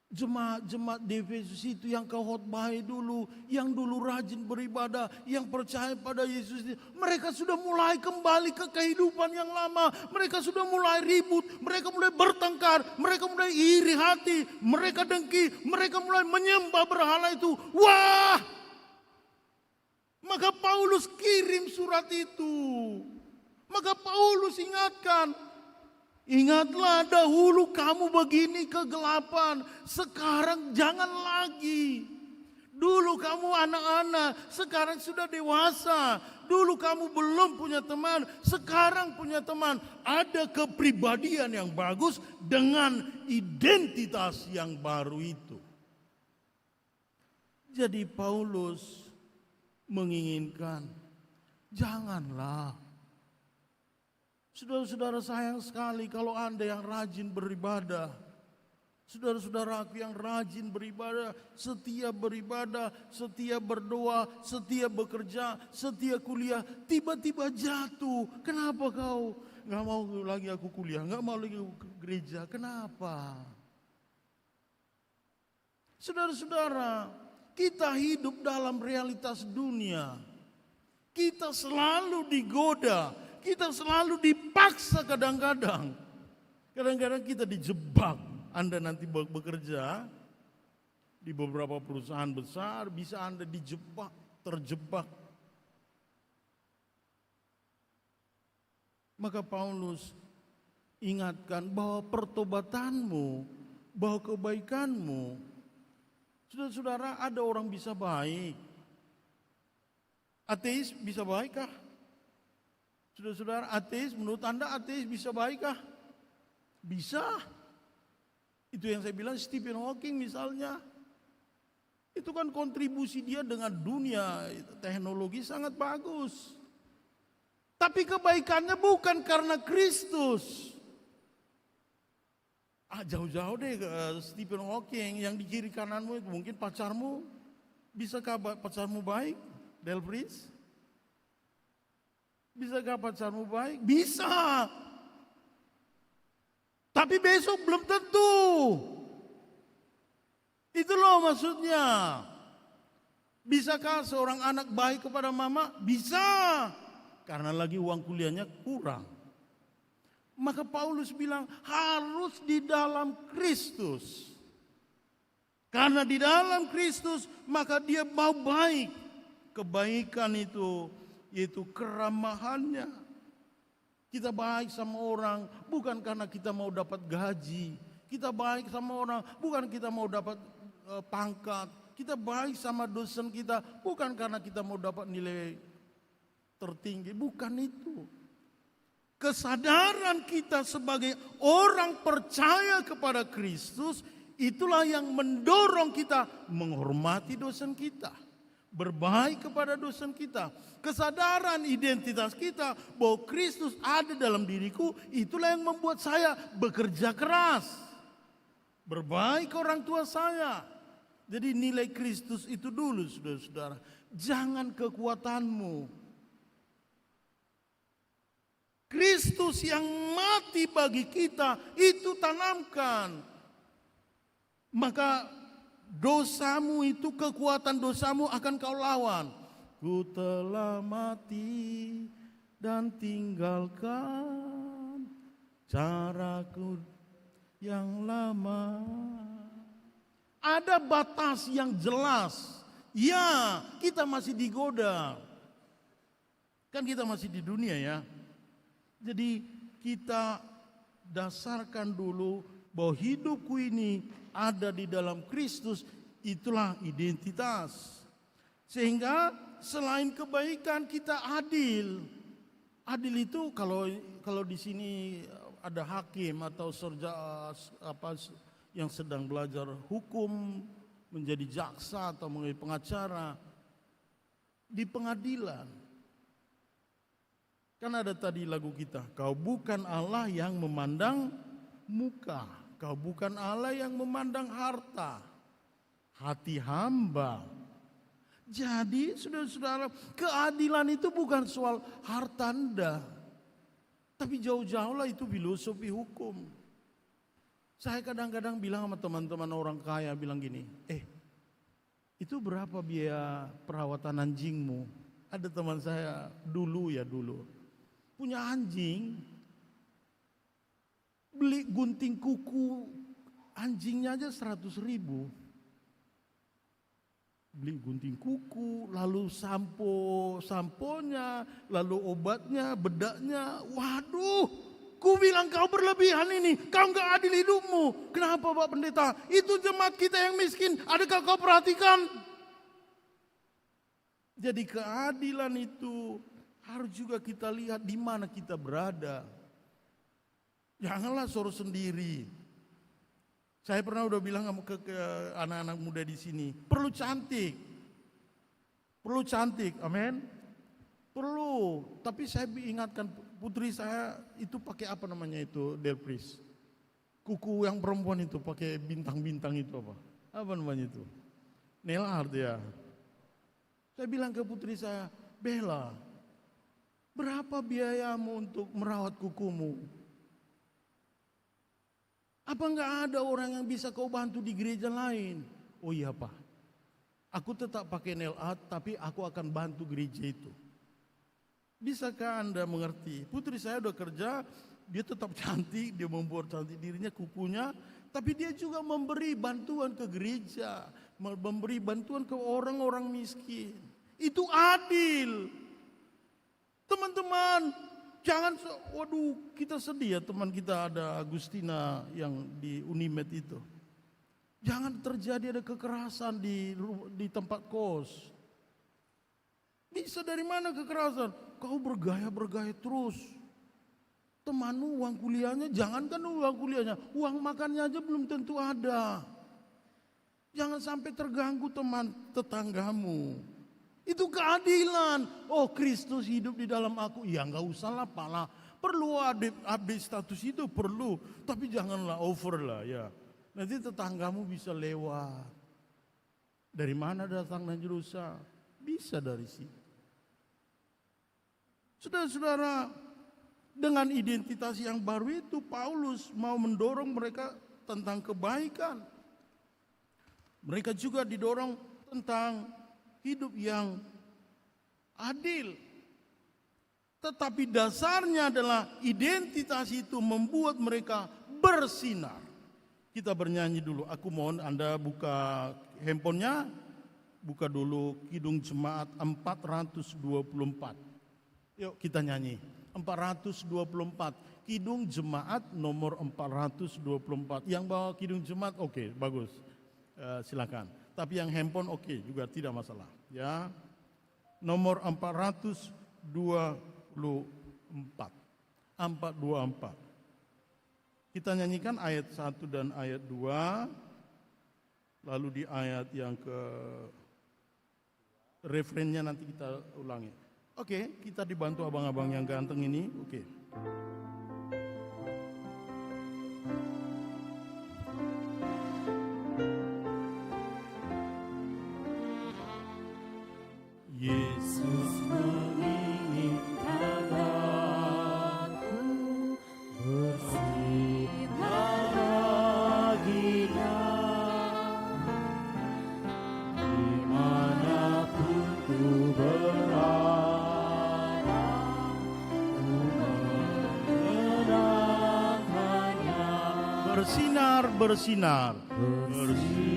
jemaat di Efesus itu yang kau khotbahi dulu, yang dulu rajin beribadah, yang percaya pada Yesus, mereka sudah mulai kembali ke kehidupan yang lama. Mereka sudah mulai ribut, mereka mulai bertengkar, mereka mulai iri hati, mereka dengki, mereka mulai menyembah berhala itu. Wah! Maka Paulus kirim surat itu. Maka Paulus ingatkan, ingatlah dahulu kamu begini kegelapan, sekarang jangan lagi. Dulu kamu anak-anak, sekarang sudah dewasa. Dulu kamu belum punya teman, sekarang punya teman. Ada kepribadian yang bagus dengan identitas yang baru itu. Jadi Paulus menginginkan, janganlah. Saudara-saudara, sayang sekali kalau Anda yang rajin beribadah. Saudara-saudara aku yang rajin beribadah, setia berdoa, setia bekerja, setia kuliah, tiba-tiba jatuh. Kenapa kau gak mau lagi aku kuliah, gak mau lagi aku ke gereja? Kenapa? Saudara-saudara, kita hidup dalam realitas dunia. Kita selalu digoda. Kita selalu dipaksa kadang-kadang. Kadang-kadang kita dijebak. Anda nanti bekerja di beberapa perusahaan besar, bisa Anda terjebak. Maka Paulus ingatkan bahwa pertobatanmu, bahwa kebaikanmu. Saudara-saudara, ada orang bisa baik. Ateis bisa baikkah? Saudara-saudara, ateis, menurut Anda ateis bisa baikkah? Bisa. Itu yang saya bilang, Stephen Hawking misalnya. Itu kan kontribusi dia dengan dunia teknologi sangat bagus. Tapi kebaikannya bukan karena Kristus. Jauh-jauh deh Stephen Hawking, yang di kiri kananmu itu mungkin pacarmu. Bisakah pacarmu baik? Delfries? Bisakah pacarmu baik? Bisa. Tapi besok belum tentu. Itu loh maksudnya. Bisakah seorang anak baik kepada mama? Bisa. Karena lagi uang kuliahnya kurang. Maka Paulus bilang harus di dalam Kristus. Karena di dalam Kristus maka dia mau baik. Kebaikan itu yaitu keramahannya. Kita baik sama orang bukan karena kita mau dapat gaji. Kita baik sama orang bukan kita mau dapat pangkat. Kita baik sama dosen kita bukan karena kita mau dapat nilai tertinggi. Bukan itu. Kesadaran kita sebagai orang percaya kepada Kristus, itulah yang mendorong kita menghormati dosen kita. Berbaik kepada dosen kita. Kesadaran identitas kita bahwa Kristus ada dalam diriku, itulah yang membuat saya bekerja keras. Berbaik ke orang tua saya. Jadi nilai Kristus itu dulu, saudara-saudara. Jangan kekuatanmu. Kristus yang mati bagi kita, itu tanamkan. Maka dosamu itu, kekuatan dosamu akan kau lawan. Ku telah mati dan tinggalkan caraku yang lama. Ada batas yang jelas. Ya, kita masih digoda. Kan kita masih di dunia ya. Jadi kita dasarkan dulu bahwa hidupku ini ada di dalam Kristus, itulah identitas. Sehingga selain kebaikan kita adil. Adil itu kalau di sini ada hakim atau yang sedang belajar hukum, menjadi jaksa atau menjadi pengacara di pengadilan. Kan ada tadi lagu kita, kau bukan Allah yang memandang muka. Kau bukan Allah yang memandang harta, hati hamba. Jadi saudara-saudara, keadilan itu bukan soal harta Anda. Tapi jauh-jauh lah itu filosofi hukum. Saya kadang-kadang bilang sama teman-teman orang kaya, bilang gini, itu berapa biaya perawatan anjingmu? Ada teman saya dulu, punya anjing. Beli gunting kuku anjingnya aja 100.000. Beli gunting kuku, lalu samponya, lalu obatnya, bedaknya. Waduh, ku bilang kau berlebihan ini, kau gak adil hidupmu. Kenapa Pak Pendeta? Itu jemaat kita yang miskin, adakah kau perhatikan? Jadi keadilan itu harus juga kita lihat di mana kita berada. Janganlah soro sendiri. Saya pernah udah bilang ke anak-anak muda di sini, perlu cantik. Perlu cantik, amin. Perlu, tapi saya ingatkan putri saya itu pakai apa namanya itu, Delpris. Kuku yang perempuan itu pakai bintang-bintang itu apa? Apa namanya itu? Nail art ya. Saya bilang ke putri saya, Bella, berapa biayamu untuk merawat kukumu? Apa enggak ada orang yang bisa kau bantu di gereja lain? Oh iya Pak, aku tetap pakai nail art tapi aku akan bantu gereja itu. Bisakah Anda mengerti? Putri saya udah kerja, dia tetap cantik, dia membuat cantik dirinya, kukunya, tapi dia juga memberi bantuan ke gereja, memberi bantuan ke orang-orang miskin. Itu adil. Teman-teman, jangan, waduh kita sedih ya, teman kita ada Agustina yang di Unimed itu. Jangan terjadi ada kekerasan di tempat kos. Bisa dari mana kekerasan? Kau bergaya-bergaya terus. Temanmu uang kuliahnya, jangankan uang kuliahnya, uang makannya aja belum tentu ada. Jangan sampai terganggu teman tetanggamu. Itu keadilan. Oh Kristus hidup di dalam aku. Ya enggak usah lah pala. Perlu update status itu perlu. Tapi janganlah over lah ya. Nanti tetanggamu bisa lewat. Dari mana datang Najrusa? Bisa dari situ. Saudara-saudara, dengan identitas yang baru itu Paulus mau mendorong mereka tentang kebaikan. Mereka juga didorong tentang hidup yang adil. Tetapi dasarnya adalah identitas itu membuat mereka bersinar. Kita bernyanyi dulu. Aku mohon Anda buka handphonenya. Buka dulu Kidung Jemaat 424. Yuk kita nyanyi. 424. Kidung Jemaat nomor 424. Yang bawa Kidung Jemaat oke, bagus. Silakan. Tapi yang handphone oke, juga tidak masalah. Ya. Nomor 424. 424. Kita nyanyikan ayat 1 dan ayat 2. Lalu di ayat yang ke referennya nanti kita ulangi. Oke, kita dibantu abang-abang yang ganteng ini. Oke. Yesus menginginkan aku bersinar baginya, dimanapun ku berada, ku menyenangkannya. Bersinar, bersinar. Bersinar,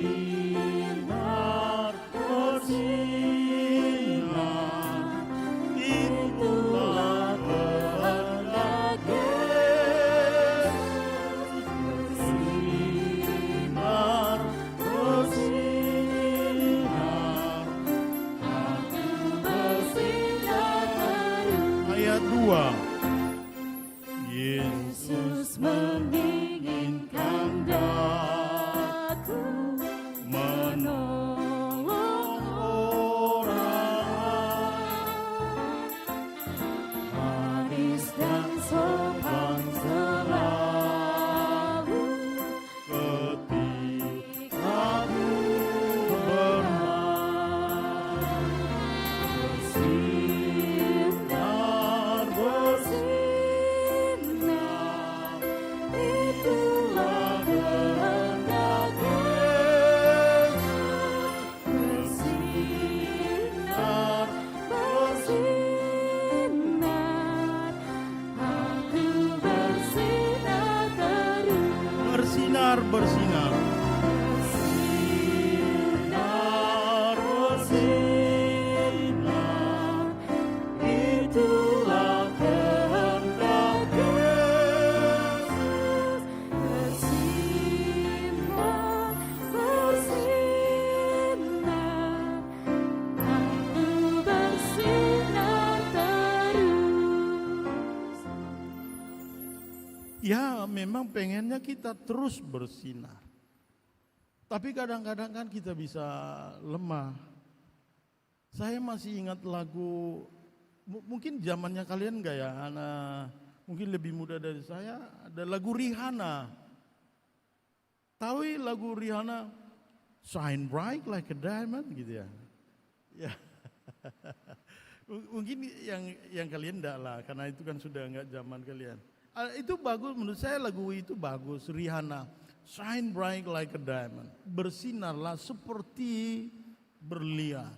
bersinar, itulah kehendak Yesus. Bersinar, bersinar, aku bersinar baru. Ayat 2. Yesus menginginkan daku menolong orang, manis dan sopan selalu ketika ku bermain. Bersinar, bersinar, memang pengennya kita terus bersinar. Tapi kadang-kadang kan kita bisa lemah. Saya masih ingat lagu, mungkin zamannya kalian enggak ya, anak mungkin lebih muda dari saya, ada lagu Rihanna. Tahu lagu Rihanna, Shine Bright Like a Diamond gitu ya. Ya. Mungkin yang kalian enggak lah, karena itu kan sudah enggak zaman kalian. Itu bagus, menurut saya lagu itu bagus, Rihanna. Shine bright like a diamond. Bersinarlah seperti berlian.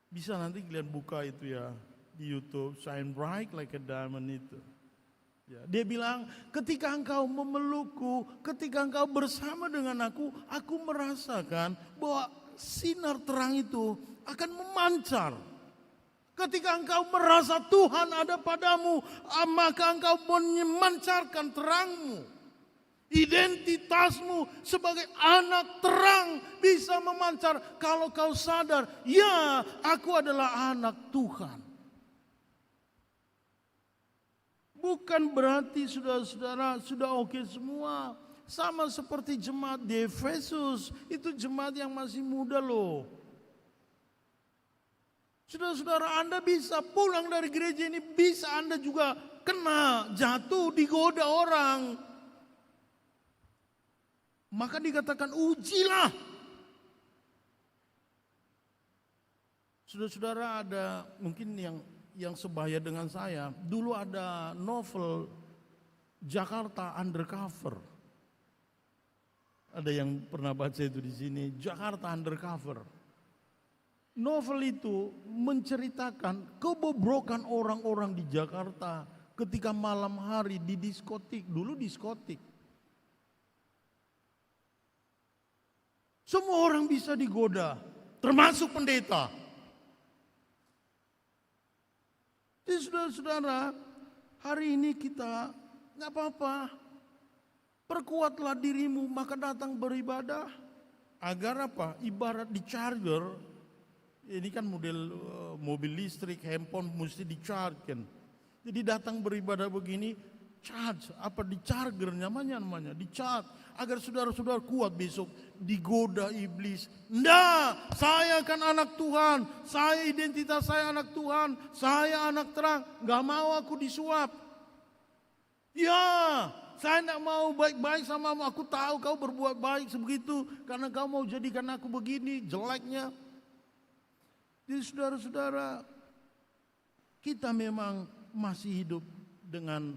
Bisa nanti kalian buka itu ya di YouTube, Shine bright like a diamond itu. Ya, dia bilang, ketika engkau memelukku, ketika engkau bersama dengan aku merasakan bahwa sinar terang itu akan memancar. Ketika engkau merasa Tuhan ada padamu, maka engkau memancarkan terangmu. Identitasmu sebagai anak terang bisa memancar kalau kau sadar, ya aku adalah anak Tuhan. Bukan berarti saudara-saudara sudah oke semua. Sama seperti jemaat di Efesus, itu jemaat yang masih muda loh. Saudara-saudara, Anda bisa pulang dari gereja ini, bisa Anda juga kena, jatuh, digoda orang. Maka dikatakan ujilah. Saudara-saudara, ada mungkin yang sebaya dengan saya. Dulu ada novel Jakarta Undercover. Ada yang pernah baca itu di sini, Jakarta Undercover. Novel itu menceritakan kebobrokan orang-orang di Jakarta ketika malam hari di diskotik. Dulu diskotik. Semua orang bisa digoda, termasuk pendeta. Jadi saudara-saudara, hari ini kita nggak apa-apa. Perkuatlah dirimu, maka datang beribadah. Agar apa? Ibarat di charger, ini kan model mobil listrik, handphone mesti di-charge kan. Jadi datang beribadah begini, charge, apa di charger namanya, di-charge. Agar saudara-saudara kuat besok digoda iblis. Nggak, saya kan anak Tuhan, saya identitas saya anak Tuhan, saya anak terang, nggak mau aku disuap. Ya, saya nggak mau baik-baik samamu, aku tahu kau berbuat baik sebegitu, karena kau mau jadikan aku begini, jeleknya. Jadi saudara-saudara, kita memang masih hidup dengan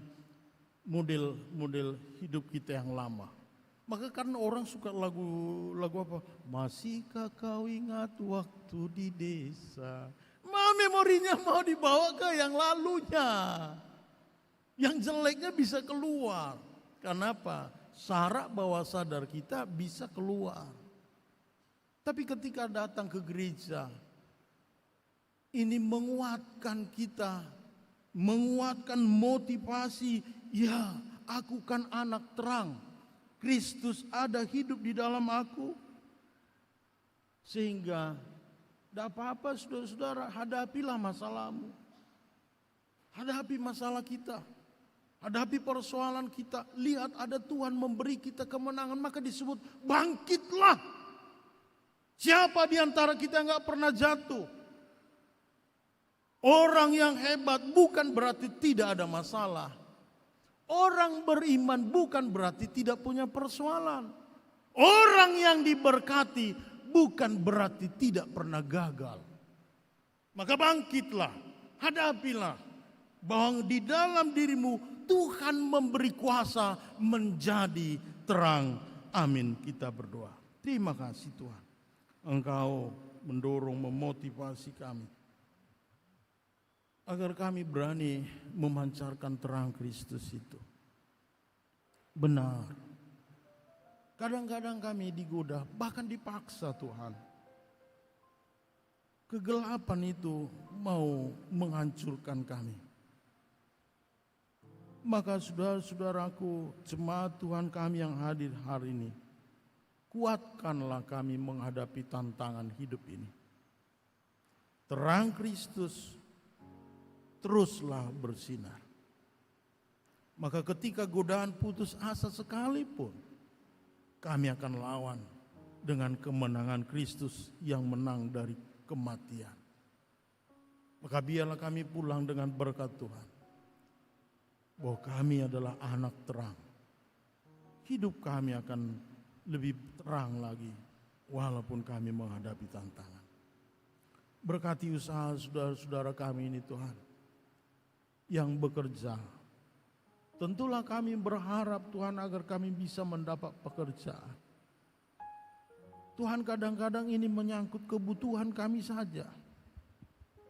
model hidup kita yang lama. Maka karena orang suka lagu apa? Masihkah kau ingat waktu di desa? Memorinya mau dibawa ke yang lalunya. Yang jeleknya bisa keluar. Kenapa? Syarat bawah sadar kita bisa keluar. Tapi ketika datang ke gereja, ini menguatkan kita, menguatkan motivasi. Ya, aku kan anak terang. Kristus ada hidup di dalam aku. Sehingga tidak apa-apa saudara-saudara, hadapilah masalahmu. Hadapi masalah kita. Hadapi persoalan kita. Lihat ada Tuhan memberi kita kemenangan, maka disebut bangkitlah. Siapa di antara kita nggak pernah jatuh? Orang yang hebat bukan berarti tidak ada masalah. Orang beriman bukan berarti tidak punya persoalan. Orang yang diberkati bukan berarti tidak pernah gagal. Maka bangkitlah, hadapilah bahwa di dalam dirimu Tuhan memberi kuasa menjadi terang. Amin, kita berdoa. Terima kasih Tuhan, Engkau mendorong, memotivasi kami agar kami berani memancarkan terang Kristus itu. Benar, kadang-kadang kami digoda, bahkan dipaksa Tuhan. Kegelapan itu mau menghancurkan kami. Maka saudara-saudaraku, jemaat Tuhan kami yang hadir hari ini, kuatkanlah kami menghadapi tantangan hidup ini. Terang Kristus teruslah bersinar. Maka ketika godaan putus asa sekalipun, kami akan lawan dengan kemenangan Kristus yang menang dari kematian. Maka biarlah kami pulang dengan berkat Tuhan, bahwa kami adalah anak terang. Hidup kami akan lebih terang lagi, walaupun kami menghadapi tantangan. Berkati usaha saudara-saudara kami ini Tuhan, yang bekerja. Tentulah kami berharap Tuhan agar kami bisa mendapat pekerjaan. Tuhan, kadang-kadang ini menyangkut kebutuhan kami saja.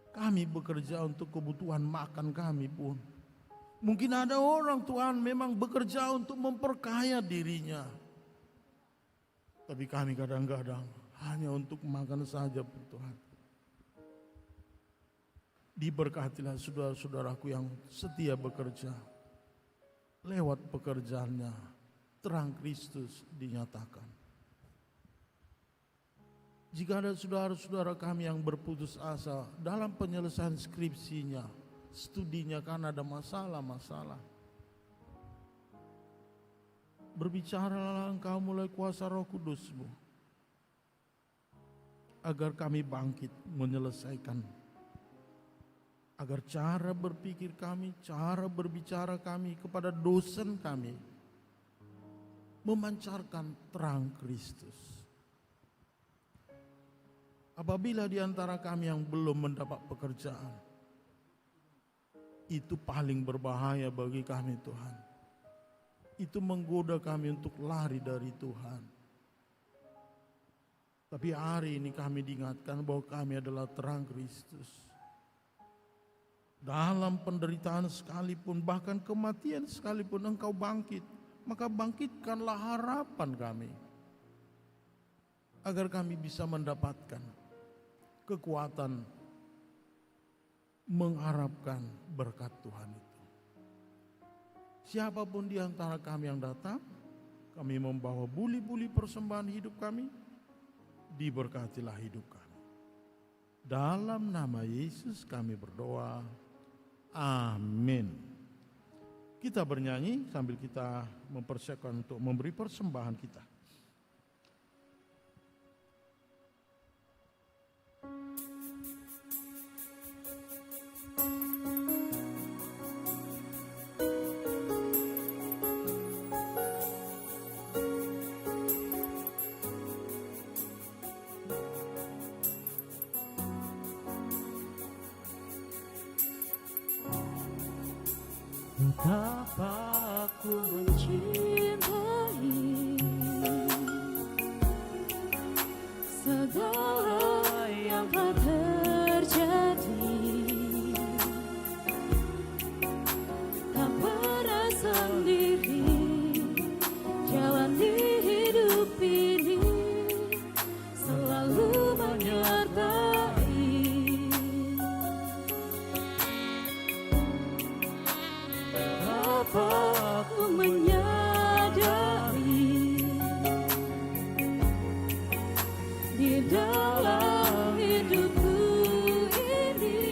Kami bekerja untuk kebutuhan makan kami pun. Mungkin ada orang Tuhan memang bekerja untuk memperkaya dirinya. Tapi kami kadang-kadang hanya untuk makan saja Tuhan. Diberkatilah saudara-saudaraku yang setia bekerja. Lewat pekerjaannya, terang Kristus dinyatakan. Jika ada saudara-saudara kami yang berputus asa dalam penyelesaian skripsinya, studinya karena ada masalah-masalah, berbicaralah Engkau melalui kuasa Roh Kudus-Mu, agar kami bangkit menyelesaikan. Agar cara berpikir kami, cara berbicara kami kepada dosen kami memancarkan terang Kristus. Apabila di antara kami yang belum mendapat pekerjaan, itu paling berbahaya bagi kami Tuhan. Itu menggoda kami untuk lari dari Tuhan. Tapi hari ini kami diingatkan bahwa kami adalah terang Kristus. Dalam penderitaan sekalipun, bahkan kematian sekalipun Engkau bangkit, maka bangkitkanlah harapan kami, agar kami bisa mendapatkan kekuatan mengharapkan berkat Tuhan itu. Siapapun di antara kami yang datang, kami membawa buli-buli persembahan hidup kami, diberkatilah hidup kami. Dalam nama Yesus kami berdoa. Amin. Kita bernyanyi sambil kita mempersiapkan untuk memberi persembahan kita. Betapa aku mencintai segala yang telah terjadi, tak pernah sendiri jalani hidup ini, selalu menyertai. Aku menyadari di dalam hidupku ini,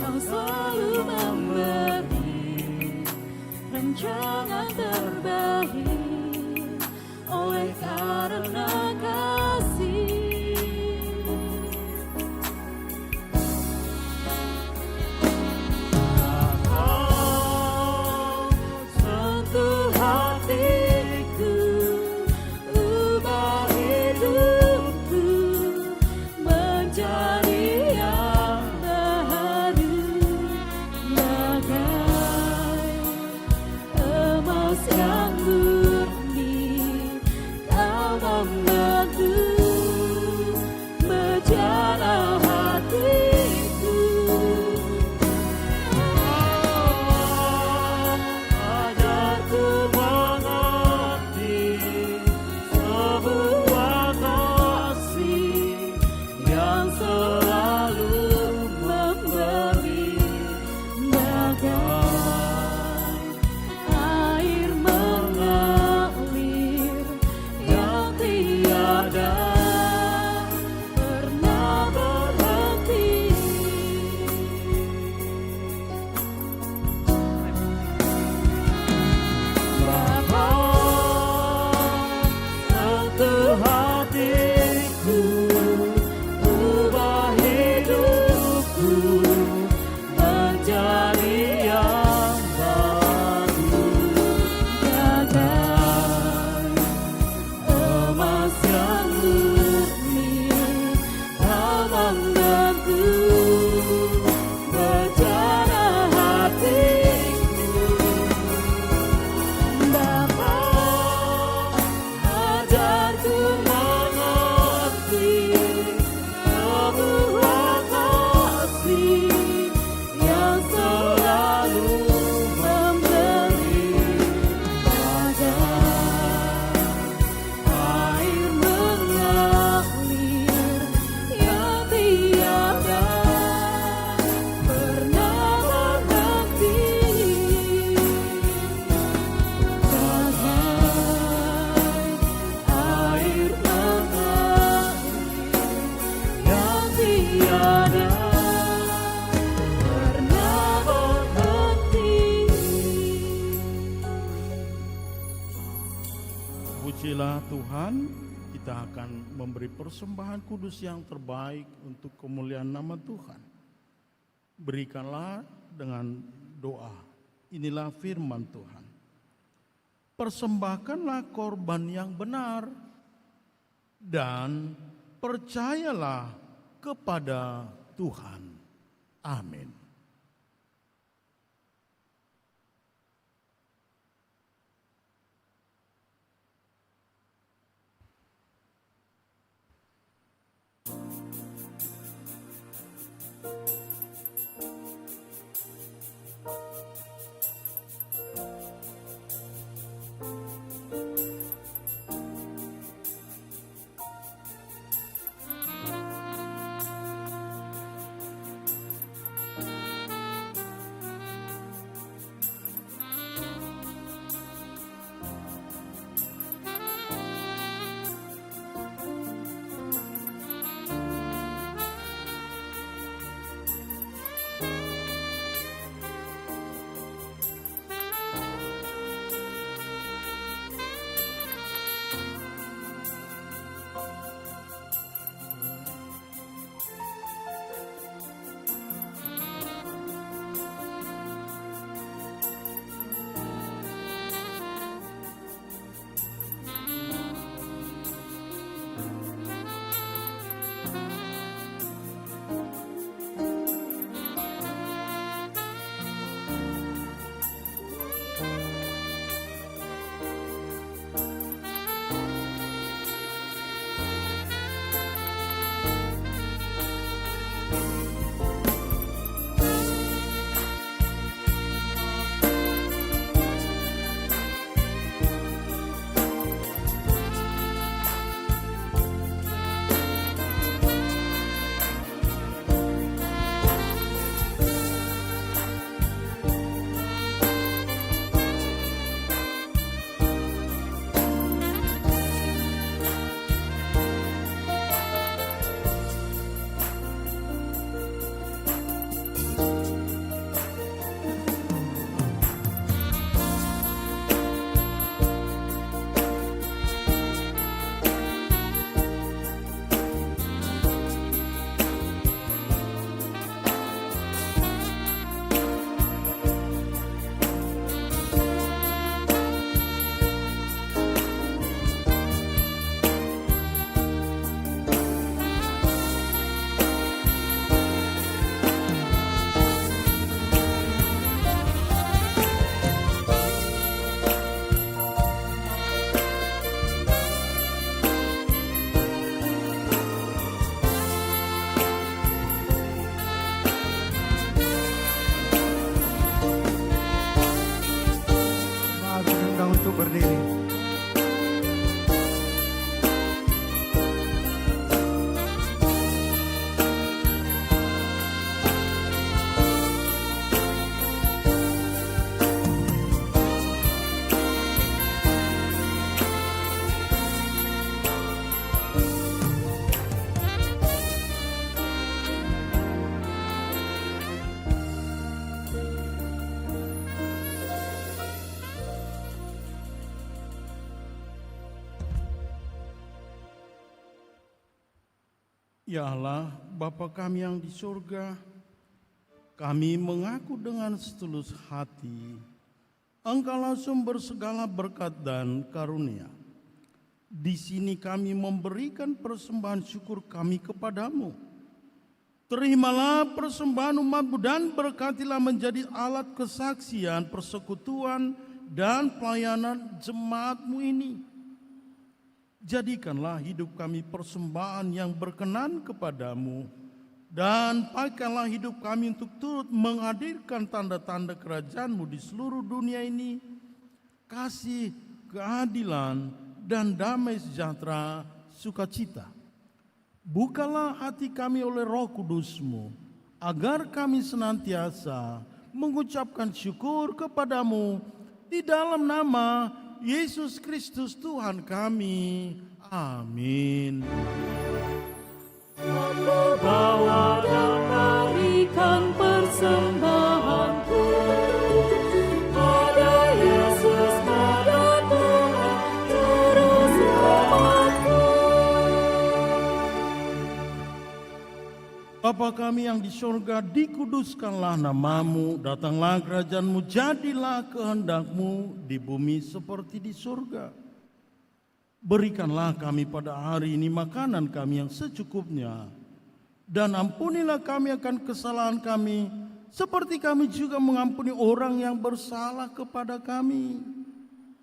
Kau selalu memberi rencana terbaik oleh karena kasih. Air mengalir yang tiada agar ku mengerti sebuah kasih yang selalu memberi bagai air mengalir yang tiada pernah berhenti, bagai air mengalir yang tiada pernah berhenti. Pujilah Tuhan, kita akan memberi persembahan kudus yang terbaik untuk kemuliaan nama Tuhan. Berikanlah dengan doa. Inilah firman Tuhan. Persembahkanlah korban yang benar dan percayalah kepada Tuhan. Amin. berdiri. Ya Allah, Bapa kami yang di surga, kami mengaku dengan setulus hati, Engkaulah sumber segala berkat dan karunia. Di sini kami memberikan persembahan syukur kami kepadamu. Terimalah persembahan umat-Mu dan berkatilah menjadi alat kesaksian, persekutuan, dan pelayanan jemaat-Mu ini. Jadikanlah hidup kami persembahan yang berkenan kepadamu, dan pakailah hidup kami untuk turut menghadirkan tanda-tanda kerajaan-Mu di seluruh dunia ini, kasih, keadilan, dan damai sejahtera, sukacita. Bukalah hati kami oleh Roh Kudus-Mu, agar kami senantiasa mengucapkan syukur kepadamu di dalam nama Yesus Kristus Tuhan kami. Amin. Aku bawa dan berikan persembahanku pada Yesus, pada Tuhan, Juru Selamatku. Bapa kami yang di sorga, dikuduskanlah namamu, datanglah kerajaan-Mu, jadilah kehendak-Mu di bumi seperti di sorga. Berikanlah kami pada hari ini makanan kami yang secukupnya, dan ampunilah kami akan kesalahan kami, seperti kami juga mengampuni orang yang bersalah kepada kami.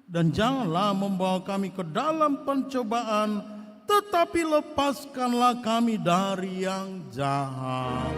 Dan janganlah membawa kami ke dalam pencobaan, tetapi lepaskanlah kami dari yang jahat.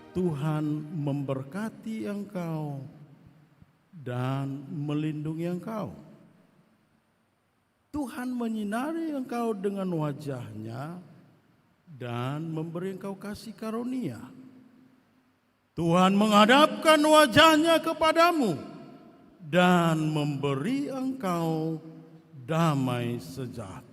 Tuhan memberkati engkau dan melindungi engkau. Tuhan menyinari engkau dengan wajah-Nya dan memberi engkau kasih karunia. Tuhan menghadapkan wajah-Nya kepadamu dan memberi engkau damai sejahtera.